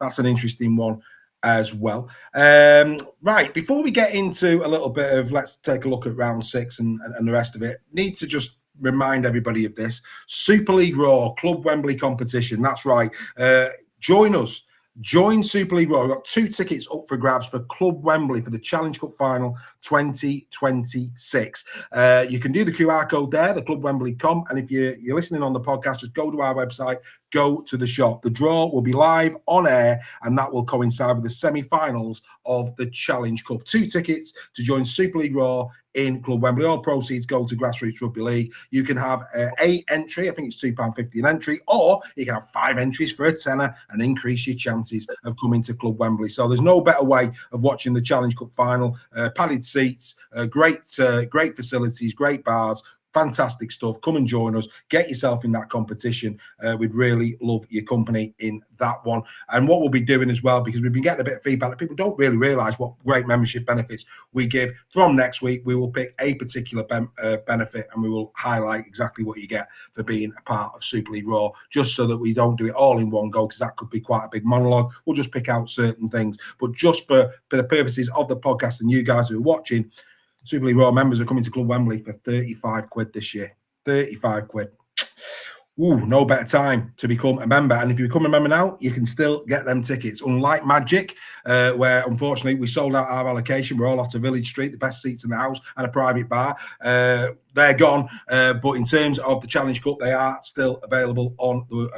That's an interesting one as well. Right, before we get into a little bit of, let's take a look at round 6 and the rest of it, need to just remind everybody of this. Super League Raw, Club Wembley competition. That's right. Join us. Join Super League Raw. We've got 2 tickets up for grabs for Club Wembley for the Challenge Cup Final 2026. You can do the QR code there, the Club Wembley.com. And if you're listening on the podcast, just go to our website, go to the shop. The draw will be live on air, and that will coincide with the semi-finals of the Challenge Cup. 2 tickets to join Super League Raw in Club Wembley. All proceeds go to Grassroots Rugby League. You can have a entry, I think it's £2.50 an entry, or you can have 5 entries for a tenner and increase your chances of coming to Club Wembley. So there's no better way of watching the Challenge Cup final. Padded seats, great facilities, great bars, fantastic stuff. Come and join us. Get yourself in that competition. We'd really love your company in that one. And what we'll be doing as well, because we've been getting a bit of feedback that people don't really realise what great membership benefits we give. From next week, we will pick a particular benefit, and we will highlight exactly what you get for being a part of Super League Raw, just so that we don't do it all in one go, because that could be quite a big monologue. We'll just pick out certain things. But just for the purposes of the podcast and you guys who are watching, Super League Raw members are coming to Club Wembley for £35 this year. 35 quid. Ooh, no better time to become a member. And if you become a member now, you can still get them tickets. Unlike Magic, where unfortunately we sold out our allocation. We're all off to Village Street, the best seats in the house and a private bar. They're gone. But in terms of the Challenge Cup, they are still available on the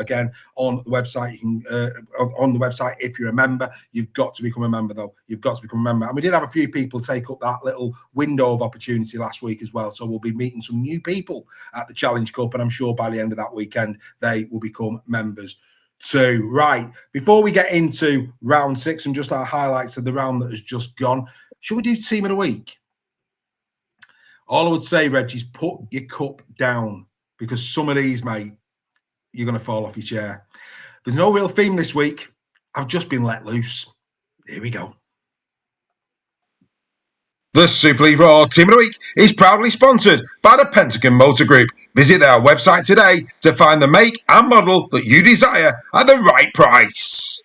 website. You can on the website if you're a member. You've got to become a member, though. You've got to become a member. And we did have a few people take up that little window of opportunity last week as well. So we'll be meeting some new people at the Challenge Cup, and I'm sure by the end of that weekend they will become members too. Right, before we get into round 6 and just our highlights of the round that has just gone, should we do team of the week? All I would say, Reg, is put your cup down, because some of these, mate, you're going to fall off your chair. There's no real theme this week. I've just been let loose. Here we go. The Super League Raw Team of the Week is proudly sponsored by the Pentagon Motor Group. Visit their website today to find the make and model that you desire at the right price.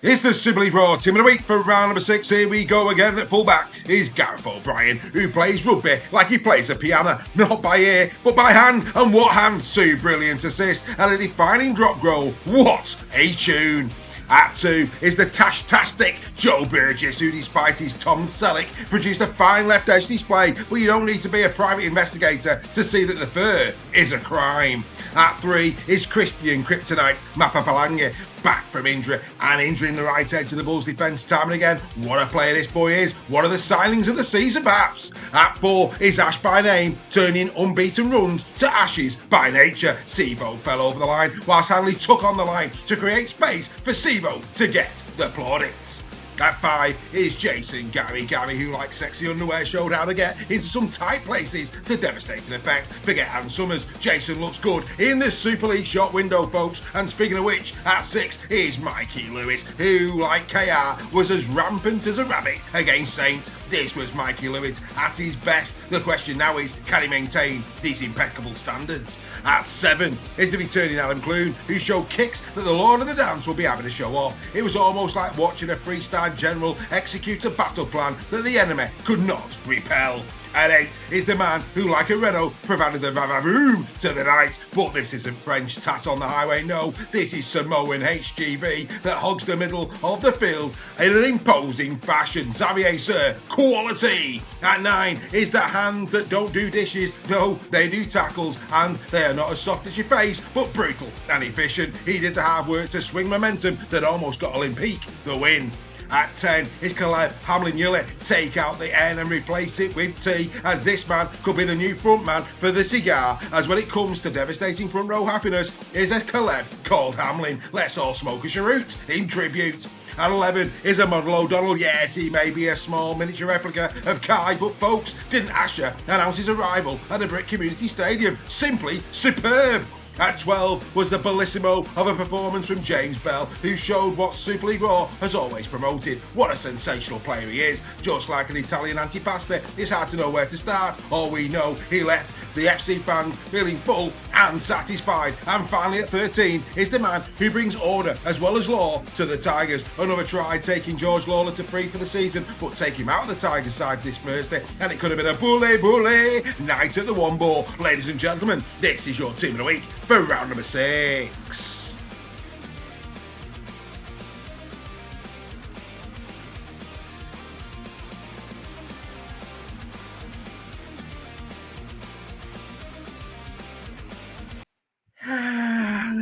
It's the Super League Raw Team of the Week for round number 6. Here we go again. At fullback is Gareth O'Brien, who plays rugby like he plays a piano, not by ear, but by hand. And what hand? 2 brilliant assists and a defining drop goal. What a tune! At 2 is the Tash-tastic Joe Burgess, who despite his Tom Selleck produced a fine left edge display, but you don't need to be a private investigator to see that the third is a crime. At 3 is Christian Kryptonite Mapapalange, back from injury and injuring the right edge of the Bulls defence time and again. What a player this boy is. One of the signings of the season, perhaps. At 4 is Ash by name, turning unbeaten runs to ashes by nature. Sivo fell over the line whilst Hanley took on the line to create space for Sivo to get the plaudits. At 5 is Jason Gary, who like sexy underwear showed how to get into some tight places to devastating effect. Forget Ann Summers, Jason looks good in the Super League shot window, folks. And speaking of which, at 6 is Mikey Lewis, who like KR was as rampant as a rabbit against Saints. This was Mikey Lewis at his best. The question now is, can he maintain these impeccable standards? At 7 is the returning Adam Clune, who showed kicks that the Lord of the Dance will be having to show off. It was almost like watching a freestyle general execute a battle plan that the enemy could not repel. At 8 is the man who, like a Renault, provided the room to the night. But this isn't French tat on the highway, no. This is Samoan HGV that hogs the middle of the field in an imposing fashion. Xavier Sir, quality. At 9 is the hands that don't do dishes. No, they do tackles, and they are not as soft as your face, but brutal and efficient. He did the hard work to swing momentum that almost got Olympique the win. At 10 is Caleb Hamlin-Yulee. Take out the N and replace it with T, as this man could be the new front man for the cigar, as when it comes to devastating front row happiness is a Caleb called Hamlin. Let's all smoke a cheroot in tribute. At 11 is a model O'Donnell. Yes, he may be a small miniature replica of Kai, but folks, didn't Asher announce his arrival at the Brick Community Stadium? Simply superb. At 12 was the bellissimo of a performance from James Bell, who showed what Super League Raw has always promoted. What a sensational player he is. Just like an Italian antipasta, it's hard to know where to start. All we know, he left the FC fans feeling full and satisfied. And finally at 13 is the man who brings order as well as law to the Tigers. Another try taking George Lawler to free for the season, but take him out of the Tigers side this Thursday, and it could have been a bully night at the One Ball. Ladies and gentlemen, this is your team of the week for round number 6.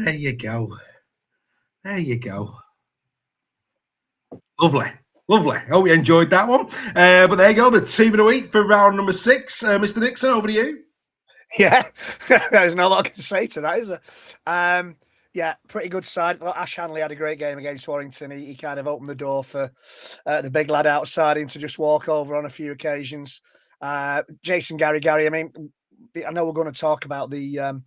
There you go. There you go. Lovely. Lovely. Hope you enjoyed that one. But there you go, the team of the week for round number 6. Mr. Dixon, over to you. Yeah, there's not a lot I can say to that, is there? Yeah, pretty good side. Ash Hanley had a great game against Warrington. He kind of opened the door for the big lad outside him to just walk over on a few occasions. Jason Gary, I mean, I know we're going to talk about the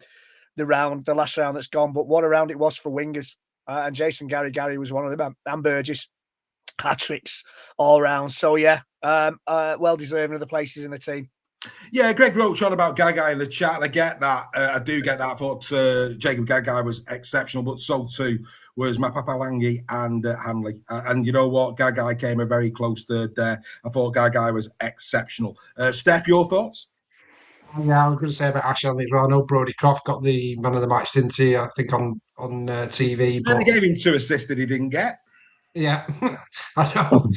last round that's gone, but what a round it was for wingers. And Jason Gary was one of them. And Burgess, hat-tricks all round. So, yeah, well deserving of the places in the team. Yeah, Greg Roach on about Gagai in the chat, and I get that. I do get that. I thought Jacob Gagai was exceptional, but so too was Mapapalangi and Hanley. And you know what? Gagai came a very close third there. I thought Gagai was exceptional. Steph, your thoughts? Yeah, I was going to say about Ash Hanley as well. I know Brodie Croft got the man of the match, didn't he? I think on TV, And but they gave him 2 assists that he didn't get. yeah, I know.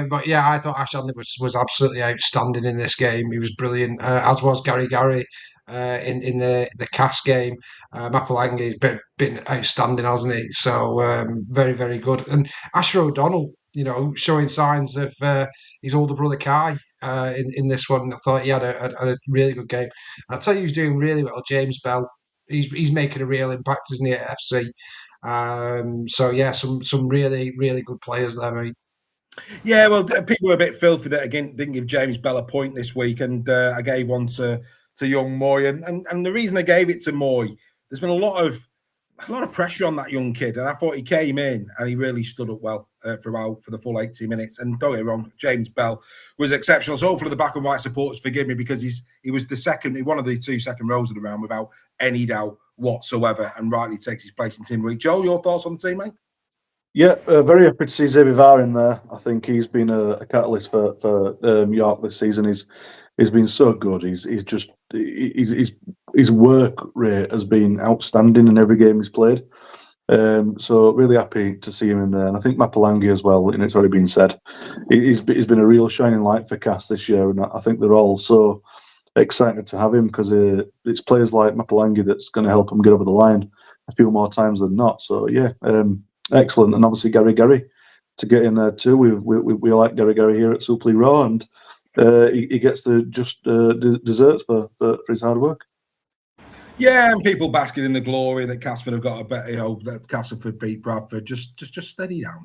But yeah, I thought Ash Hanley was absolutely outstanding in this game. He was brilliant, as was Gary in the Cass game. Mapalangi's been outstanding, hasn't he? So very, very good. And Asher O'Donnell, showing signs of his older brother Kai in this one. I thought he had a really good game. I'll tell you who's doing really well, James Bell. He's making a real impact, isn't he, at FC? So yeah, some really, really good players there, mate. Yeah, well, people were a bit filthy that again didn't give James Bell a point this week, and I gave one to young Moy, and the reason I gave it to Moy, there's been a lot of pressure on that young kid, and I thought he came in and he really stood up well throughout for the full 80 minutes. And don't get me wrong, James Bell was exceptional. So hopefully the black and white supporters forgive me, because he was one of the 2 second rows of the round without any doubt whatsoever, and rightly takes his place in team week. Joel, your thoughts on the team, mate? Yeah, very happy to see Xavier Var in there. I think he's been a catalyst for York this season. He's been so good. His work rate has been outstanding in every game he's played. So really happy to see him in there. And I think Mapalangi as well, and it's already been said, he's been a real shining light for Cass this year, and I think they're all so excited to have him, because it's players like Mapalangi that's going to help him get over the line a few more times than not. So yeah, excellent. And obviously Gary to get in there too. We like Gary here at Super League Raw, and he gets the just desserts for his hard work. Yeah, and people basking in the glory that Casford have got a better, that Castleford beat Bradford. Just steady down.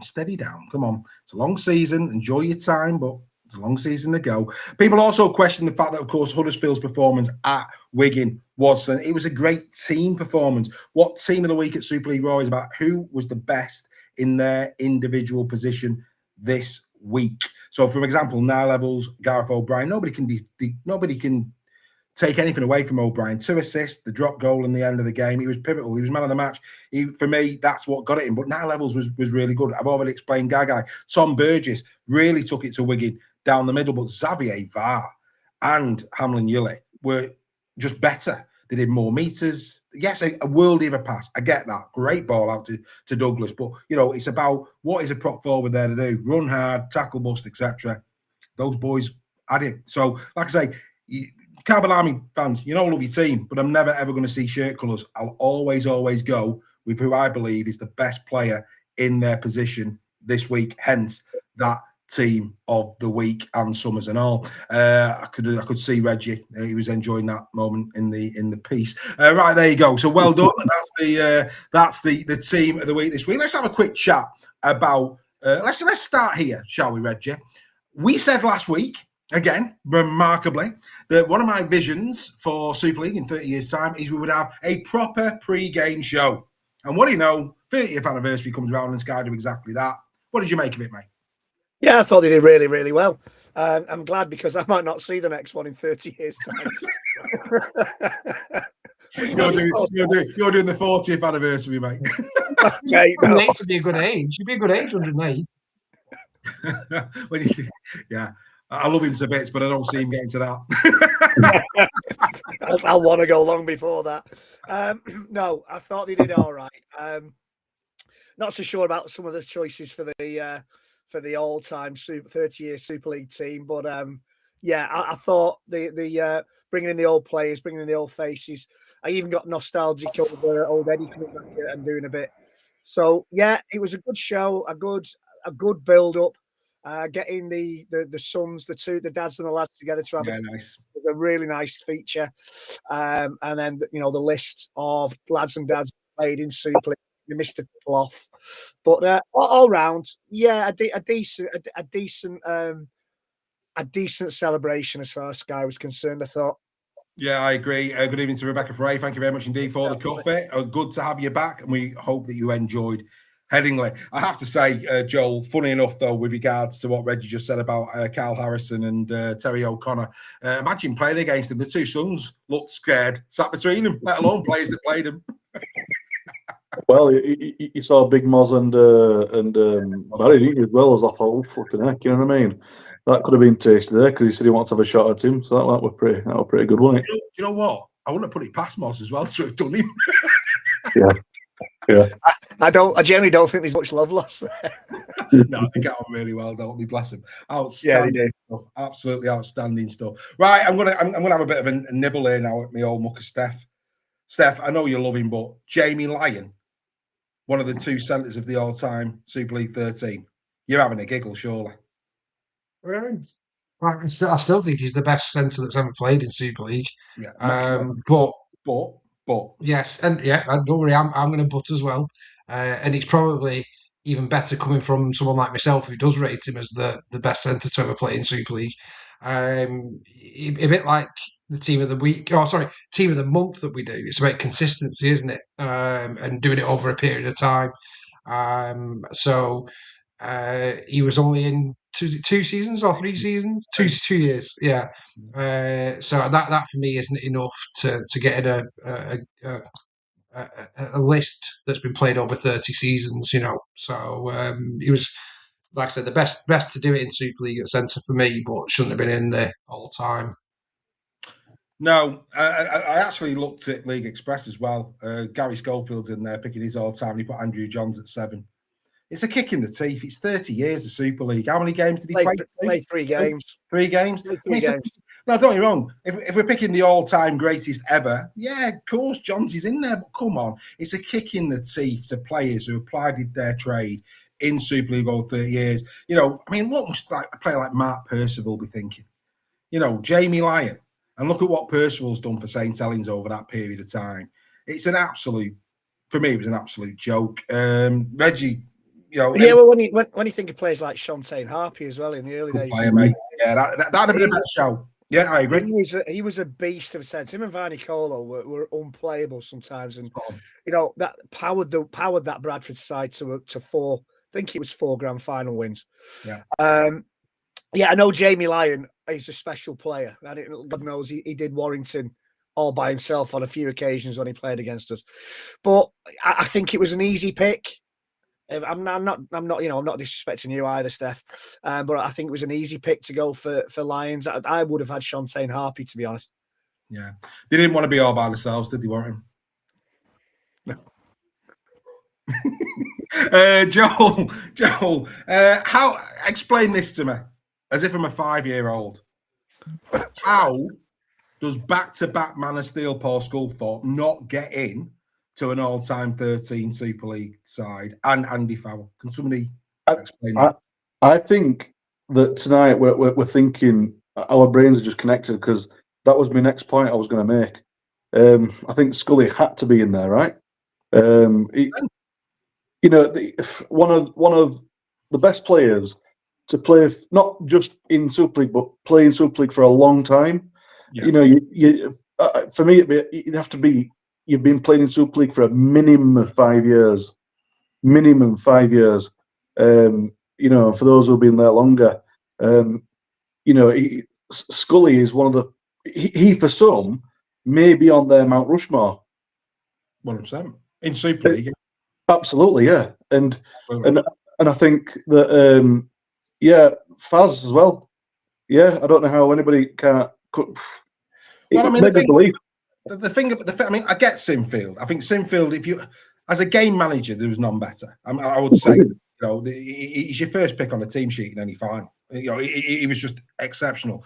Come on, it's a long season. Enjoy your time, but it's a long season to go. People also question the fact that, of course, Huddersfield's performance at Wigan was a great team performance. What team of the week at Super League Raw is about who was the best in their individual position this week. So, for example, Niall Evans, Gareth O'Brien. Nobody can take anything away from O'Brien. 2 assists, the drop goal in the end of the game. He was pivotal. He was man of the match. For me, that's what got it in. But Niall Levels was really good. I've already explained Gagai. Tom Burgess really took it to Wigan down the middle. But Xavier Var and Hamlin Yule were just better. They did more meters. Yes, a worldie of a pass. I get that. Great ball out to Douglas. But, it's about what is a prop forward there to do. Run hard, tackle bust, etc. Those boys had it. So, like I say, Carbon Army fans, love your team, but I'm never, ever going to see shirt colours. I'll always go with who I believe is the best player in their position this week. Hence, that team of the week and Summers and all. I could see Reggie. He was enjoying that moment in the piece. Right, there you go. So well done. That's the team of the week this week. Let's have a quick chat about. Let's start here, shall we, Reggie? We said last week, again, remarkably, that one of my visions for Super League in 30 years' time is we would have a proper pre-game show. And what do you know? 30th anniversary comes around and Sky do exactly that. What did you make of it, mate? Yeah, I thought they did really, really well. I'm glad, because I might not see the next one in 30 years' time. You're doing the 40th anniversary, mate. Okay, no. 108 to be a good age. You'd be a good age, 108. Yeah. I love him to bits, but I don't see him getting to that. I'll want to go long before that. No, I thought they did all right. Not so sure about some of the choices for the all-time 30-year Super League team, but I thought the bringing in the old players, bringing in the old faces. I even got nostalgic over old Eddie coming back here and doing a bit. So yeah, it was a good show, a good build-up. Getting the sons, the dads and the lads together to have nice. Was a really nice feature. And then the list of lads and dads played in Super League, they missed a couple off, but all round, yeah, a decent celebration as far as Sky was concerned, I thought. Yeah, I agree. Good evening to Rebecca Frey. Thank you very much indeed for the coffee. Good to have you back, and we hope that you enjoyed Headingley. I have to say, Joel, funny enough, though, with regards to what Reggie just said about Carl Harrison and Terry O'Connor, imagine playing against them. The two sons looked scared, sat between them, let alone players that played them. Well, you saw Big Moz and Barry as well, as I thought, oh, flipping heck, you know what I mean? that could have been tasty there because he said he wanted to have a shot at him. So that was pretty good, wasn't it? Do you know what? I wouldn't have put it past Moss as well to have done him. Yeah. I generally don't think there's much love lost there. No, they get on really well, don't they? Bless them. Outstanding stuff. Absolutely outstanding stuff. Right, I'm gonna have a bit of a nibble here now at my old mucker Steph. Steph, I know you love him, but Jamie Lyon, one of the two centres of the all-time Super League 13. You're having a giggle, surely. I still think he's the best centre that's ever played in Super League. Yeah, but yes, and don't worry, I'm going to butt as well. And it's probably even better coming from someone like myself who does rate him as the best centre to ever play in Super League. A bit like the team of the week, team of the month that we do. It's about consistency, isn't it? And doing it over a period of time. He was only in two seasons or 3 seasons, 2 years, yeah. So that for me isn't enough to get in a list that's been played over 30 seasons, you know. So he was, like I said, the best to do it in Super League at centre for me, but shouldn't have been in there all the time. No, I actually looked at League Express as well. Gary Schofield's in there picking his all-time. He put Andrew Johns at 7. It's a kick in the teeth. It's 30 years of Super League. How many games did he play? Played 3 games. 3 games? Games. No, don't get me wrong. If we're picking the all-time greatest ever, yeah, of course, Johns is in there. But come on, it's a kick in the teeth to players who applied their trade in Super League over 30 years. You know, I mean, what must a player like Mark Percival be thinking? You know, Jamie Lyon. And look at what Percival's done for St. Helens over that period of time. It's an absolute, for me, it was an absolute joke. Reggie, you know, yeah, well, when you think of players like Shantae Harpy as well in the early days, player, mate. Yeah, that'd have been a better show. Yeah, I agree. He was a beast of sense. Him and Vainicolo were unplayable sometimes, and you know that powered that Bradford side to 4. I think it was 4 grand final wins. Yeah. Yeah, I know Jamie Lyon is a special player. God knows he did Warrington all by himself on a few occasions when he played against us. But I think it was an easy pick. I'm not disrespecting you either, Steph. But I think it was an easy pick to go for Lions. I would have had Shantae Harpy, to be honest. Yeah, they didn't want to be all by themselves, did they, Warren? No. Joel, how explain this to me as if I'm a 5-year-old. How does back-to-back Man of Steel Paul Sculthorpe not get in to an all-time 13 Super League side and Andy Farrell? Can somebody explain that? I think that tonight we're thinking our brains are just connected because that was my next point I was going to make. I think Scully had to be in there, right? One of the best players to play not just in Super League but play in Super League for a long time. Yeah. You know, for me it'd have to be you've been playing in Super League for a minimum of 5 years. Minimum 5 years. You know, for those who've been there longer, you know, Scully is one of the. He for some may be on their Mount Rushmore. 100% in Super League. Absolutely, yeah, and I think that Faz as well. Yeah, I don't know how anybody can't. Well, I mean, the thing, I mean, I get Sinfield. I think Sinfield, if you, as a game manager, there was none better. I would say, you know, he's your first pick on the team sheet in any final. You know, he was just exceptional.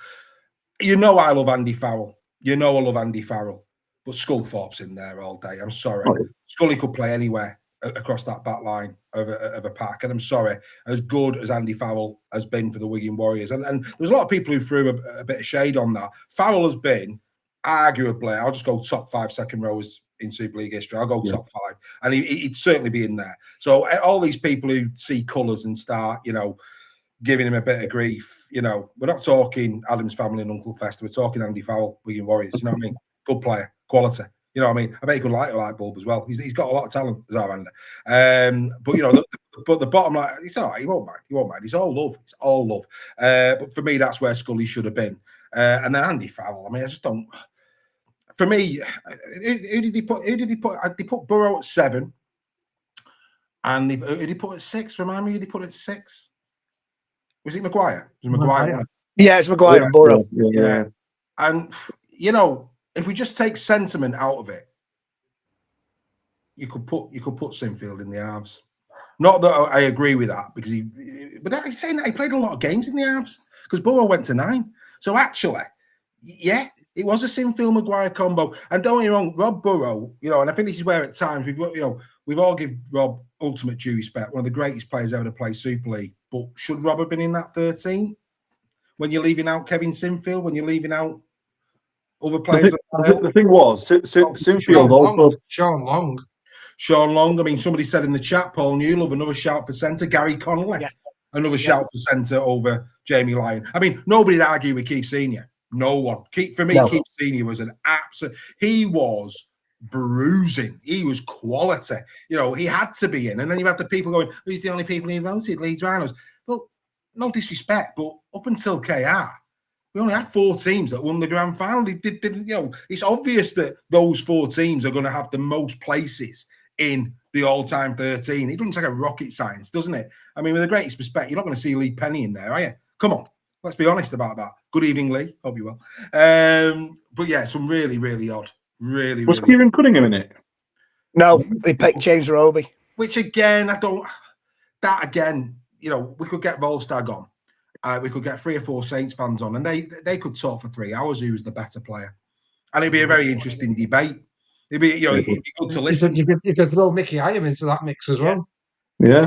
You know, I love Andy Farrell. You know, I love Andy Farrell. But Sculthorpe's in there all day. I'm sorry. Oh, yeah. Scully could play anywhere across that back line of a pack. And I'm sorry, as good as Andy Farrell has been for the Wigan Warriors. And there's a lot of people who threw a bit of shade on that. Farrell has been, arguably, I'll just go top 5 second rowers in Super League history. I'll go top 5. And he'd certainly be in there. So all these people who see colours and start, you know, giving him a bit of grief, you know, we're not talking Adams Family and Uncle Fester. We're talking Andy Farrell, Wigan Warriors. You know what I mean? Good player, quality. You know what I mean? I bet he could light a light bulb as well. He's got a lot of talent, Zarvander. But, you know, the bottom line, it's all right. He won't mind. It's all love. It's all love. But for me, that's where Scully should have been. And then Andy Farrell, I mean, I just don't. For me, who did he put? They put Burrow at 7. And who did he put at 6? Remind me who they put at 6? Was it Maguire? It was Maguire. Yeah, it's Maguire and Burrow. Yeah. And, if we just take sentiment out of it, you could put Sinfield in the halves. Not that I agree with that, because but he's saying that he played a lot of games in the halves, because Burrow went to 9. So actually, yeah, it was a Sinfield Maguire combo. And don't get me wrong, Rob Burrow, and I think this is where at times we've all given Rob ultimate due respect, one of the greatest players ever to play Super League. But should Rob have been in that 13? When you're leaving out Kevin Sinfield, when you're leaving out other players. The thing was, Sinfield also. Sean Long. I mean, somebody said in the chat, Paul Newlove, another shout for centre. Gary Connolly, another shout for centre over Jamie Lyon. I mean, nobody'd argue with Keith Senior. No one. Keith Senior was an absolute. He was bruising. He was quality. He had to be in. And then you have the people going, "Who's the only people he voted? Leeds Rhinos." Well, no disrespect, but up until KR, we only had 4 teams that won the grand final. It's obvious that those 4 teams are going to have the most places in the all-time 13. It doesn't take a rocket science, doesn't it? I mean, with the greatest respect, you're not going to see Lee Penny in there, are you? Come on, let's be honest about that. Good evening, Lee. Hope you well. But yeah, some really, really odd. Really, was really Kieran Cunningham in it? No, they picked James Roby. Which again, we could get Volstagg on. We could get 3 or 4 Saints fans on, and they could talk for 3 hours who was the better player. And it'd be a very interesting debate. It'd be good to listen. You could throw Mickey Iam into that mix as well. Yeah.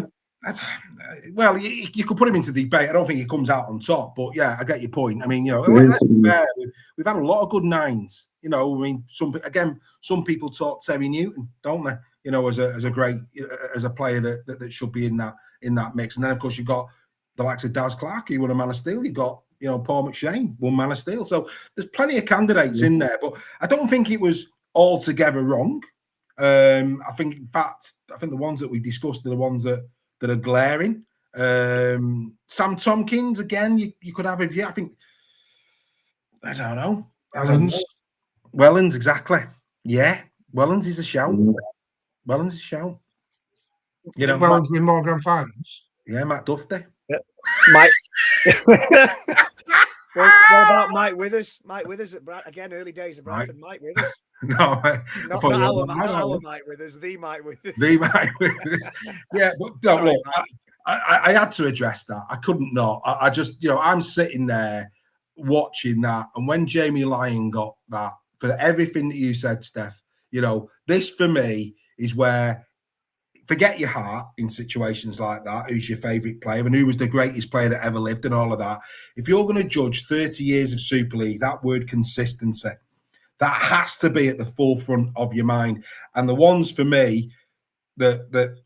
Well, you could put him into debate. I don't think he comes out on top, but yeah, I get your point. I mean, we've had a lot of good 9s. I mean, some people talk Terry Newton, don't they? As a great player that should be in that mix. And then of course you've got the likes of Daz Clark, who won a Man of Steel. You've got Paul McShane, won Man of Steel. So there's plenty of candidates in there, but I don't think it was altogether wrong. I think, in fact, the ones that we discussed are the ones that are glaring. Sam Tompkins, again, you could have a view. I don't know. Wellens, exactly. Yeah, Wellens is a shout. Wellens is a shout. Wellens win more grand finals. Yeah, Matt Duffy. Yeah. Mike. What about Mike Withers? Mike Withers again, early days of Bradford. Mike Withers. No, not our Mike Withers, the Mike Withers. The Mike Withers. Yeah, but no, look, I had to address that. I couldn't not. I just, I'm sitting there watching that, and when Jamie Lyon got that, for everything that you said, Steph, this for me is where, forget your heart in situations like that, who's your favourite player and who was the greatest player that ever lived and all of that. If you're going to judge 30 years of Super League, that word consistency, that has to be at the forefront of your mind. And the ones for me that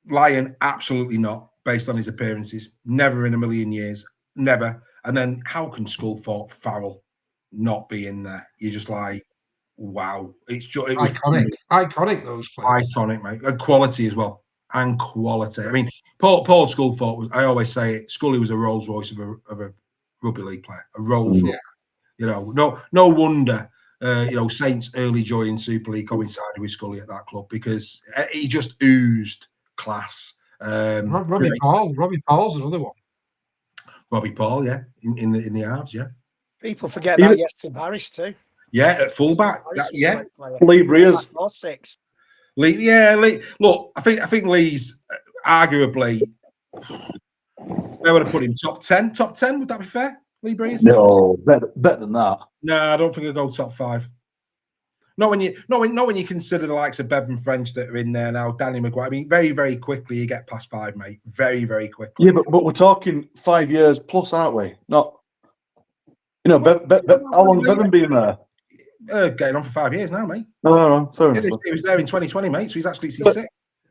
Lyon, absolutely not, based on his appearances, never in a million years, never. And then how can Sculthorpe, Farrell not be in there? You're just like, wow. It was iconic, those players. Iconic, mate. And quality as well. And quality. I mean, Paul Sculthorpe, I always say it, Scully was a Rolls Royce of a rugby league player. A Rolls Royce. No wonder, Saints' early joy in Super League coincided with Scully at that club, because he just oozed class. Robbie Paul's another one. Robbie Paul, yeah, in the halves, yeah. People forget about Tim Harris too. Yeah, at fullback. Lee Breers. Or 6. Lee. Look, I think Lee's arguably, where would I put him? Top 10? Top 10? Would that be fair? Lee Breers? No, better than that. No, I don't think I'd go top 5. Not when you consider the likes of Bevan French that are in there now, Danny Maguire. I mean, very, very quickly you get past 5, mate. Very, very quickly. Yeah, but we're talking 5 years plus, aren't we? Not, how long has Bevan been there? Getting on for 5 years now, mate. No, fair enough. He was there in 2020, mate, so he's actually 6.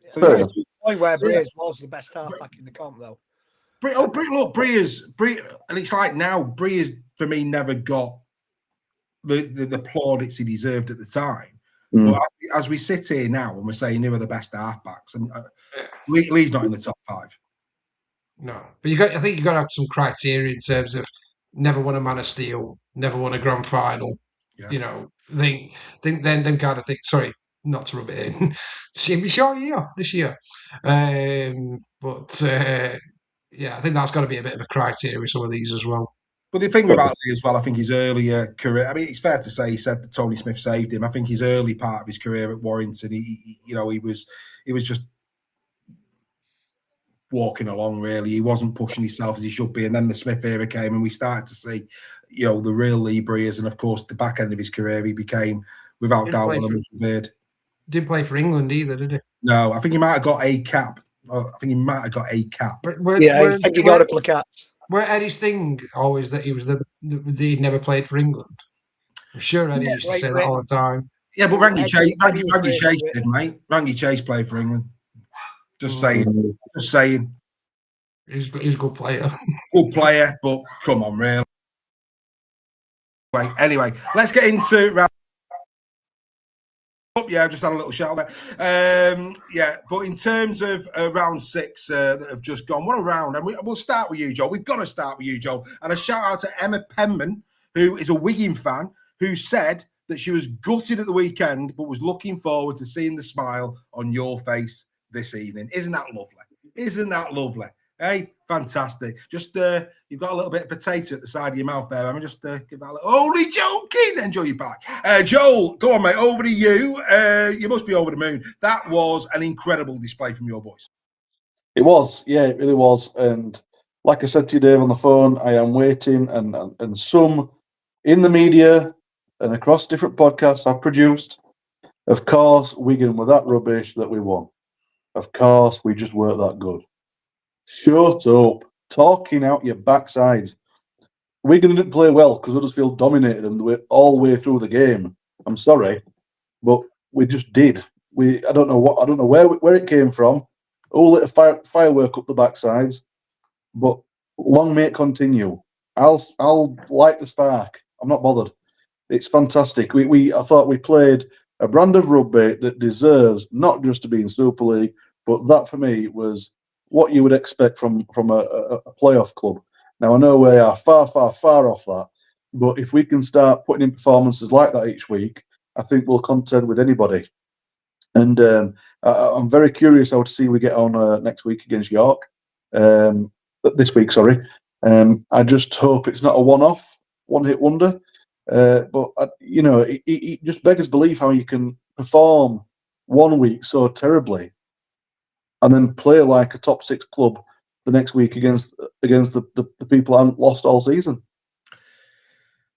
So yeah, the point where Breers was the best halfback in the comp, though. Look, Breers, and it's like now, Breers for me never got the plaudits he deserved at the time. But as we sit here now and we're saying who are the best halfbacks, and Lee's not in the top 5. No, but I think you got to have some criteria in terms of never won a Man of Steel, never won a grand final. Yeah. Then kind of think. Sorry, not to rub it in. She'll be short year this year, but Yeah, I think that's got to be a bit of a criteria with some of these as well. But the thing about Lee as well, I think his earlier career, I mean, it's fair to say he said that Tony Smith saved him. I think his early part of his career at Warrington, he was just walking along, really. He wasn't pushing himself as he should be. And then the Smith era came and we started to see, the real Lee Briers. And of course, the back end of his career, he became, without doubt, one of the most revered. Didn't play for England either, did he? No, I think he might have got a cap. I think he might have got a cap. I think he got a placat. Were Eddie's thing always that he was he'd never played for England? I'm sure Eddie used to say that all the time. Yeah, but Rangi Chase did, mate. Rangi Chase played for England. Just saying. Just saying. He's a good player. Good player, but come on, really. Anyway, let's get into yeah, I've just had a little shout there. But in terms of round 6 that have just gone, what a round. And we'll start with you, Joel. We've got to start with you, Joel. And a shout out to Emma Penman, who is a Wigan fan, who said that she was gutted at the weekend, but was looking forward to seeing the smile on your face this evening. Isn't that lovely? Isn't that lovely? Hey, fantastic. Just, you've got a little bit of potato at the side of your mouth there. I'm just give that a little, only joking. Enjoy your pack. Joel, go on, mate. Over to you. You must be over the moon. That was an incredible display from your boys. It was. Yeah, it really was. And like I said to you, Dave, on the phone, I am waiting. And some in the media and across different podcasts I've produced, of course, Wigan were that rubbish that we won. Of course, we just weren't that good. Shut up. Talking out your backsides. Wigan didn't play well because Huddersfield dominated them all the way through the game. I'm sorry, but we just did. I don't know where it came from. All lit a firework up the backsides, but long may it continue. I'll light the spark. I'm not bothered. It's fantastic. I thought we played a brand of rugby that deserves not just to be in Super League, but that for me was what you would expect from a playoff club. Now, I know we are far, far, far off that, but if we can start putting in performances like that each week, I think we'll contend with anybody. And I'm very curious how to see we get on next week against York. This week, sorry. I just hope it's not a one-off, one-hit wonder. But it just beggars belief how you can perform one week so terribly and then play like a top 6 club the next week against the people that haven't lost all season.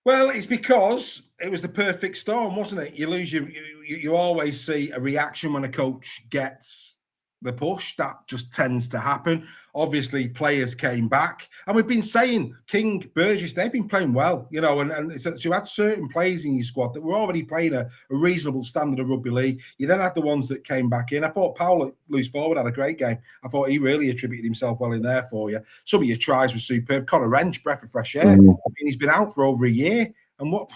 Well, it's because it was the perfect storm, wasn't it? You always see a reaction when a coach gets the push. That just tends to happen. Obviously, players came back. And we've been saying, King, Burgess, they've been playing well, and so you had certain players in your squad that were already playing a reasonable standard of rugby league. You then had the ones that came back in. I thought Powell, loose forward, had a great game. I thought he really attributed himself well in there for you. Some of your tries were superb. Connor Wrench, breath of fresh air. I mean, he's been out for over a year. And what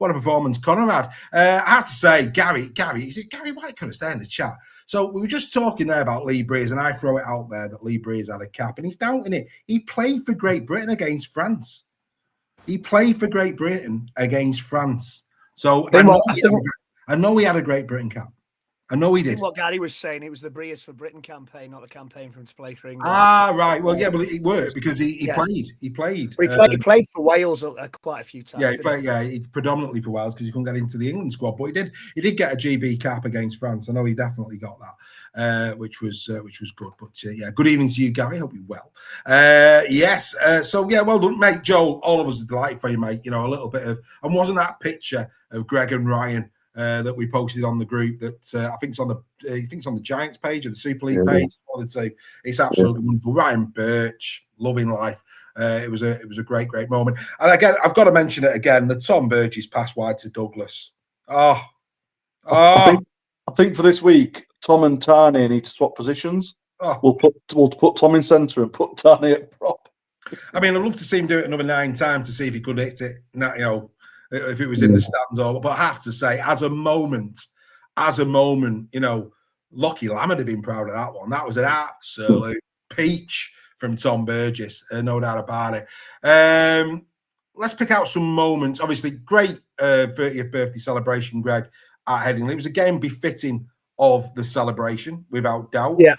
a performance Connor had. I have to say, Gary, is it Gary White could have stayed in the chat? So we were just talking there about Lee Briers, and I throw it out there that Lee Briers had a cap, and he's doubting it. He played for Great Britain against France. So I know he had a Great Britain cap. I know he did. What Gary was saying, it was the Briers for Britain campaign, not the campaign for him to play for England. Ah, right. Well, yeah, but it worked because he played. He played. He played for Wales quite a few times. Yeah, he played. Yeah, he predominantly for Wales because he couldn't get into the England squad. But he did get a GB cap against France. I know he definitely got that, which was good. But good evening to you, Gary. Hope you're well. Yes. So yeah, well done, mate. Joel, all of us are delighted for you, mate. A little bit of, and wasn't that picture of Greg and Ryan that we posted on the group that I think it's on the Giants page or the Super League page. It's absolutely wonderful. Ryan Birch, loving life. It was a great moment. And again, I've got to mention it again. The Tom Burgess pass wide to Douglas. I think for this week, Tom and Tarney need to swap positions. We'll put Tom in centre and put Tarney at prop. I mean, I'd love to see him do it another 9 times to see if he could hit it. If it was in the stands but I have to say, as a moment, Lockie Lamb would have been proud of that one. That was an absolute peach from Tom Burgess, no doubt about it. Let's pick out some moments. Obviously, great 30th birthday celebration, Greg, at Headingley. It was a game befitting of the celebration, without doubt. Yeah.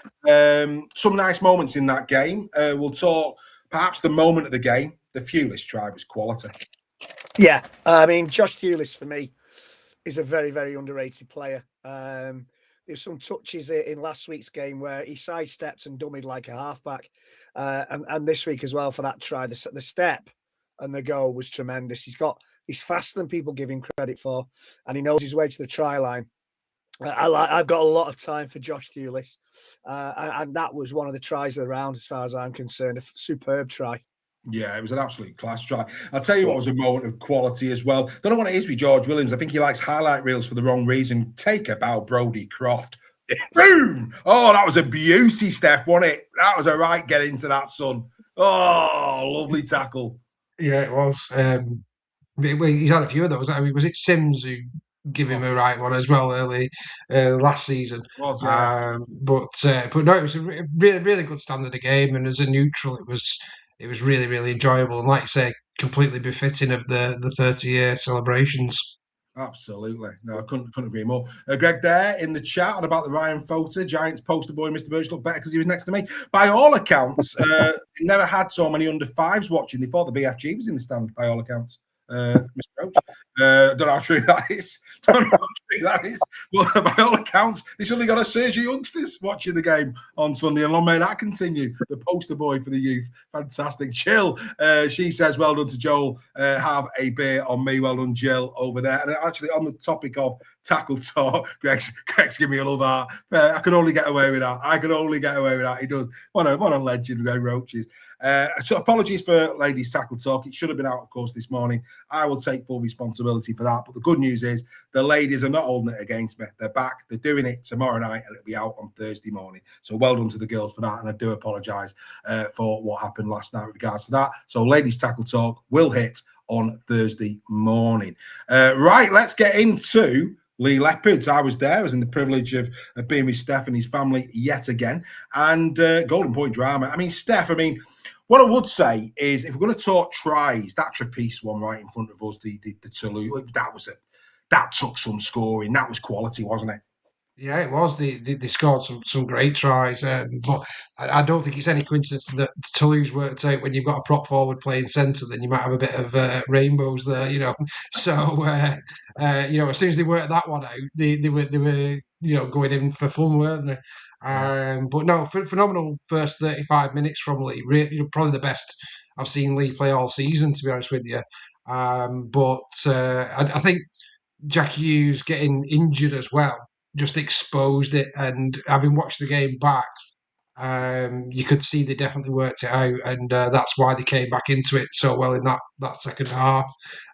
Some nice moments in that game. We'll talk perhaps the moment of the game. The Thewlis try was quality. Yeah, I mean, Josh Thewlis for me is a very, very underrated player. There's some touches in last week's game where he sidestepped and dummied like a halfback, and this week as well for that try. The step and the goal was tremendous. He's faster than people give him credit for, and he knows his way to the try line. I've got a lot of time for Josh Thewlis, and that was one of the tries of the round as far as I'm concerned. A superb try. Yeah, it was an absolute class try. I'll tell you what was a moment of quality as well. Don't know what it is with George Williams. I think he likes highlight reels for the wrong reason. Take about Brodie Croft. Boom! Oh, that was a beauty, Steph, wasn't it? That was a right get into that, son. Oh, lovely tackle. Yeah, it was. He's had a few of those. I mean, was it Sims who gave him a right one as well early last season? Was, yeah. But no, it was a really, really good standard of game, and as a neutral, it was really, really enjoyable, and like you say, completely befitting of the 30-year celebrations. Absolutely. No, I couldn't agree more. Greg there in the chat on about the Ryan photo. Giants poster boy, Mr. Birch looked better because he was next to me. By all accounts, never had so many under fives watching. They thought the BFG was in the stand, by all accounts. Mr. Roach. Don't know how true that is. But by all accounts, they suddenly got a surge of youngsters watching the game on Sunday. And long may that continue. The poster boy for the youth. Fantastic. Jill, she says, well done to Joel. Have a beer on me. Well done, Jill, over there. And actually, on the topic of tackle talk, Greg's giving me a love heart. I could only get away with that. He does. What a legend, Greg Roach is. So apologies for ladies' tackle talk. It should have been out, of course, this morning. I will take full responsibility for that. But the good news is the ladies are not holding it against me. They're back. They're doing it tomorrow night, and it'll be out on Thursday morning. So well done to the girls for that. And I do apologise for what happened last night with regards to that. So ladies' tackle talk will hit on Thursday morning. Right, let's get into Lee Leopards. I was there. I was in the privilege of being with Steph and his family yet again. And Golden Point drama. I mean, Steph, what I would say is, if we're going to talk tries, that Trapeese one right in front of us, the Toulouse, that took some scoring. That was quality, wasn't it? Yeah, it was. They scored some great tries, but I don't think it's any coincidence that Toulouse worked out when you've got a prop forward playing centre, then you might have a bit of rainbows there, So, as soon as they worked that one out, they were going in for fun, weren't they? But no, phenomenal first 35 minutes from Lee. Probably the best I've seen Lee play all season, to be honest with you. But I think Jack Hughes getting injured as well just exposed it, and having watched the game back, you could see they definitely worked it out, and that's why they came back into it so well in that second half.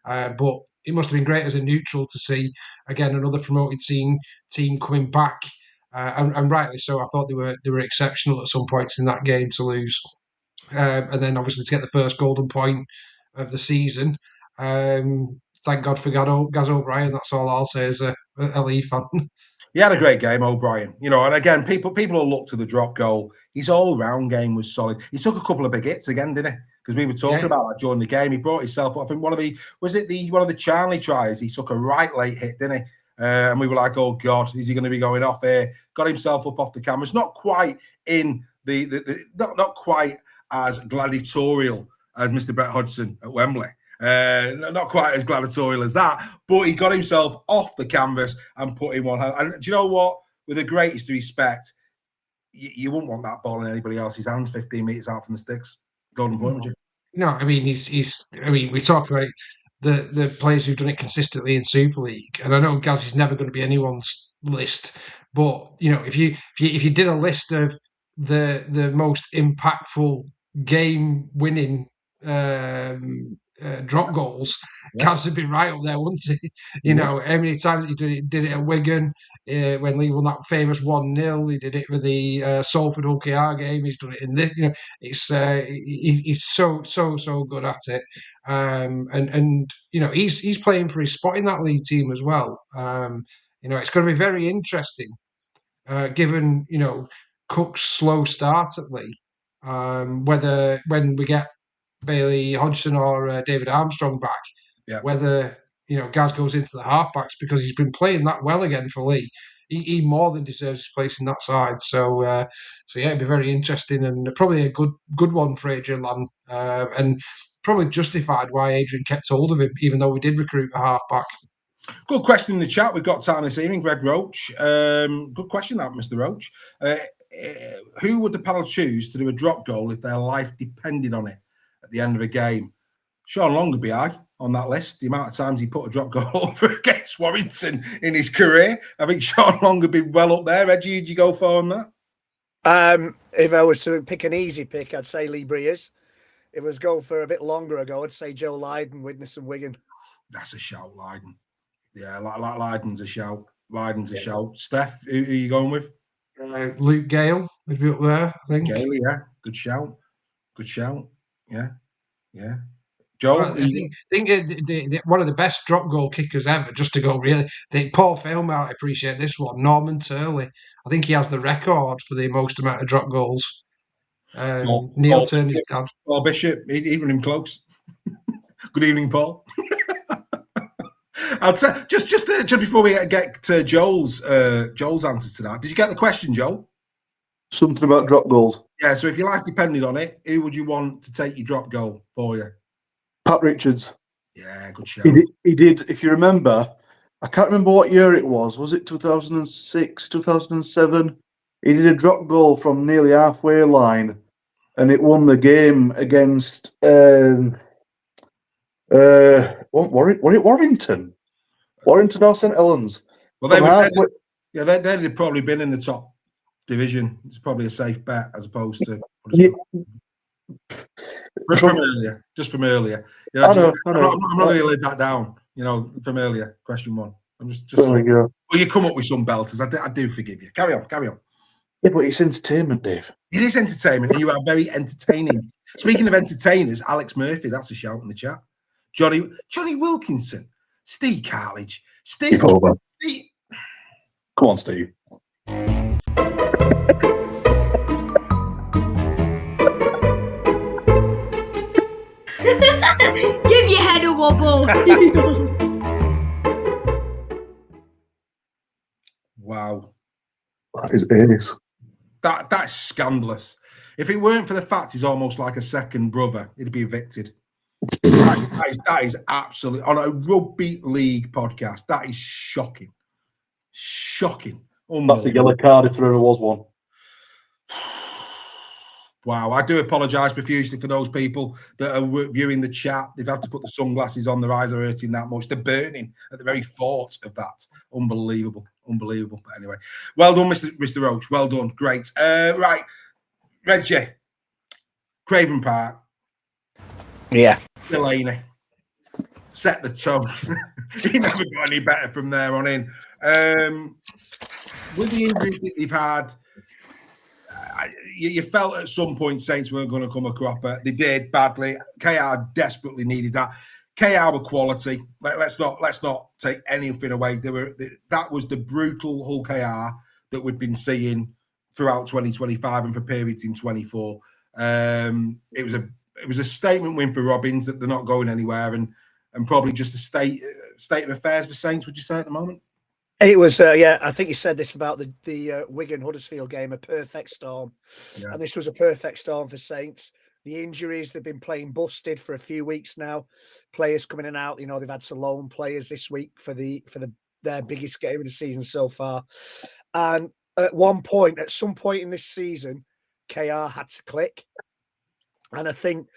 But it must have been great as a neutral to see again another promoted team coming back, and rightly so. I thought they were exceptional at some points in that game to lose, and then obviously to get the first golden point of the season. Thank God for Gaz O'Brien. That's all I'll say as a Lee fan. He had a great game, O'Brien. And again, people will look to the drop goal. His all-round game was solid. He took a couple of big hits again, didn't he? Because we were talking about that during the game. He brought himself up. I think one of the Charlie tries, he took a right late hit, didn't he? And we were like, oh God, is he going to be going off here? Got himself up off the canvas. Not quite in not quite as gladiatorial as Mr. Brett Hodgson at Wembley. Not quite as gladiatorial as that, but he got himself off the canvas and put in one hand. And do you know what? With the greatest respect, you wouldn't want that ball in anybody else's hands 15 metres out from the sticks. Golden Point, would you? No, I mean, we talk about the players who've done it consistently in Super League, and I know Gaz is never going to be anyone's list, but if you did a list of the most impactful game-winning drop goals, Gaz would be right up there, wouldn't he? How many times he did it at Wigan when Lee won that famous 1-0. He did it with the Salford OKR game. He's done it in this. It's he's so good at it. And he's playing for his spot in that league team as well. It's going to be very interesting, given Cook's slow start at Lee, whether when we get Bailey Hodgson or David Armstrong back, whether Gaz goes into the halfbacks, because he's been playing that well again for Lee. he more than deserves his place in that side. So yeah, it'd be very interesting and probably a good one for Adrian Lamb, and probably justified why Adrian kept hold of him, even though we did recruit a halfback. Good question in the chat. We've got time this evening, Greg Roach. Good question, that, Mr. Roach. Who would the panel choose to do a drop goal if their life depended on it at the end of a game? Sean Long would be high on that list. The amount of times he put a drop goal over against Warrington in his career, I think Sean Long would be well up there. Reggie, would you go for on that? If I was to pick an easy pick, I'd say Lee Breers. If it was go for a bit longer ago, I'd say Joe Lydon, Widnes and Wigan. That's a shout, Lydon. Yeah, like Lydon's a shout. Lydon's a shout. Steph, who are you going with? Luke Gale would be up there, I think. Gale, yeah. Good shout. Good shout. Yeah. Yeah. Joel? Well, I think one of the best drop goal kickers ever, just to go really, Paul Failme, I appreciate this one. Norman Turley. I think he has the record for the most amount of drop goals. Neil Turney's dad. Paul Bishop, he'd run him close. Good evening, Paul. I'll say just before we get to Joel's answers to that, did you get the question, Joel? Something about drop goals. Yeah, so if your life depended on it, who would you want to take your drop goal for you? Pat Richards. Yeah, good shout. He did, if you remember, I can't remember what year it was. Was it 2006, 2007? He did a drop goal from nearly halfway line, and it won the game against Warrington? Warrington or St Helens? Well, they'd have probably been in the top division. It's probably a safe bet as opposed to from earlier. You know, I'm not going to lay that down. You know, from earlier, question one. I'm just well, you come up with some belters. I do forgive you. Carry on. Yeah, but it's entertainment, Dave. It is entertainment, and you are very entertaining. Speaking of entertainers, Alex Murphy, that's a shout in the chat. Johnny Wilkinson, Steve Cartledge, Steve. Come on, Steve. Give your head a wobble. Wow. That is ace. That's scandalous. If it weren't for the fact he's almost like a second brother, he'd be evicted. That is absolutely, on a rugby league podcast, that is shocking. Shocking. That's a yellow card if there ever was one. Wow, I do apologise profusely for those people that are viewing the chat. They've had to put the sunglasses on, their eyes are hurting that much. They're burning at the very thought of that. Unbelievable. But anyway, well done, Mr. Roach. Well done. Great. Right, Reggie, Craven Park. Yeah. Delaney. Set the tone. He never got any better from there on in. With the injuries that they've had, you felt at some point Saints weren't going to come a cropper. They did badly. KR desperately needed that. KR were quality. Let's not take anything away. That was the brutal Hull KR that we've been seeing throughout 2025 and for periods in 24. It was a statement win for Robins that they're not going anywhere, and probably just a state of affairs for Saints. Would you say at the moment? It was, I think you said this about the Wigan-Huddersfield game, a perfect storm. Yeah. And this was a perfect storm for Saints. The injuries, they've been playing busted for a few weeks now. Players coming in and out, they've had some loan players this week for their biggest game of the season so far. And at some point in this season, KR had to click. And I think,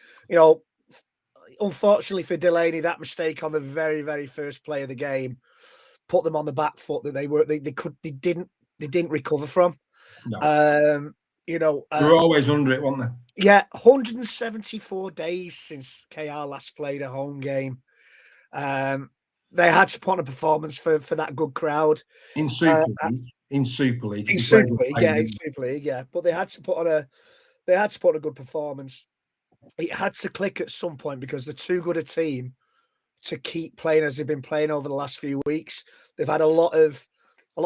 unfortunately for Delaney, that mistake on the very, very first play of the game put them on the back foot that they didn't recover from. No. We're always under it, weren't they? Yeah, 174 days since KR last played a home game. They had to put on a performance for that good crowd. In Super League. Yeah. But they had to put on a good performance. It had to click at some point because they're too good a team to keep playing as they've been playing over the last few weeks. They've had a lot of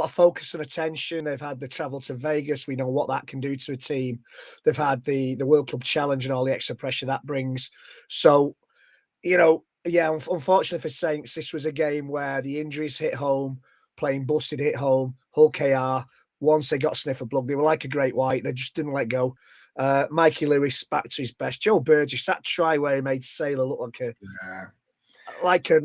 focus and attention. They've had the travel to Vegas. We know what that can do to a team. They've had the World Club Challenge and all the extra pressure that brings. So, unfortunately for Saints, this was a game where the injuries hit home. playing busted hit home, Hull KR. Once they got sniff of blood, they were like a great white. They just didn't let go. Mikey Lewis back to his best. Joe Burgess, that try where he made Saylor look like he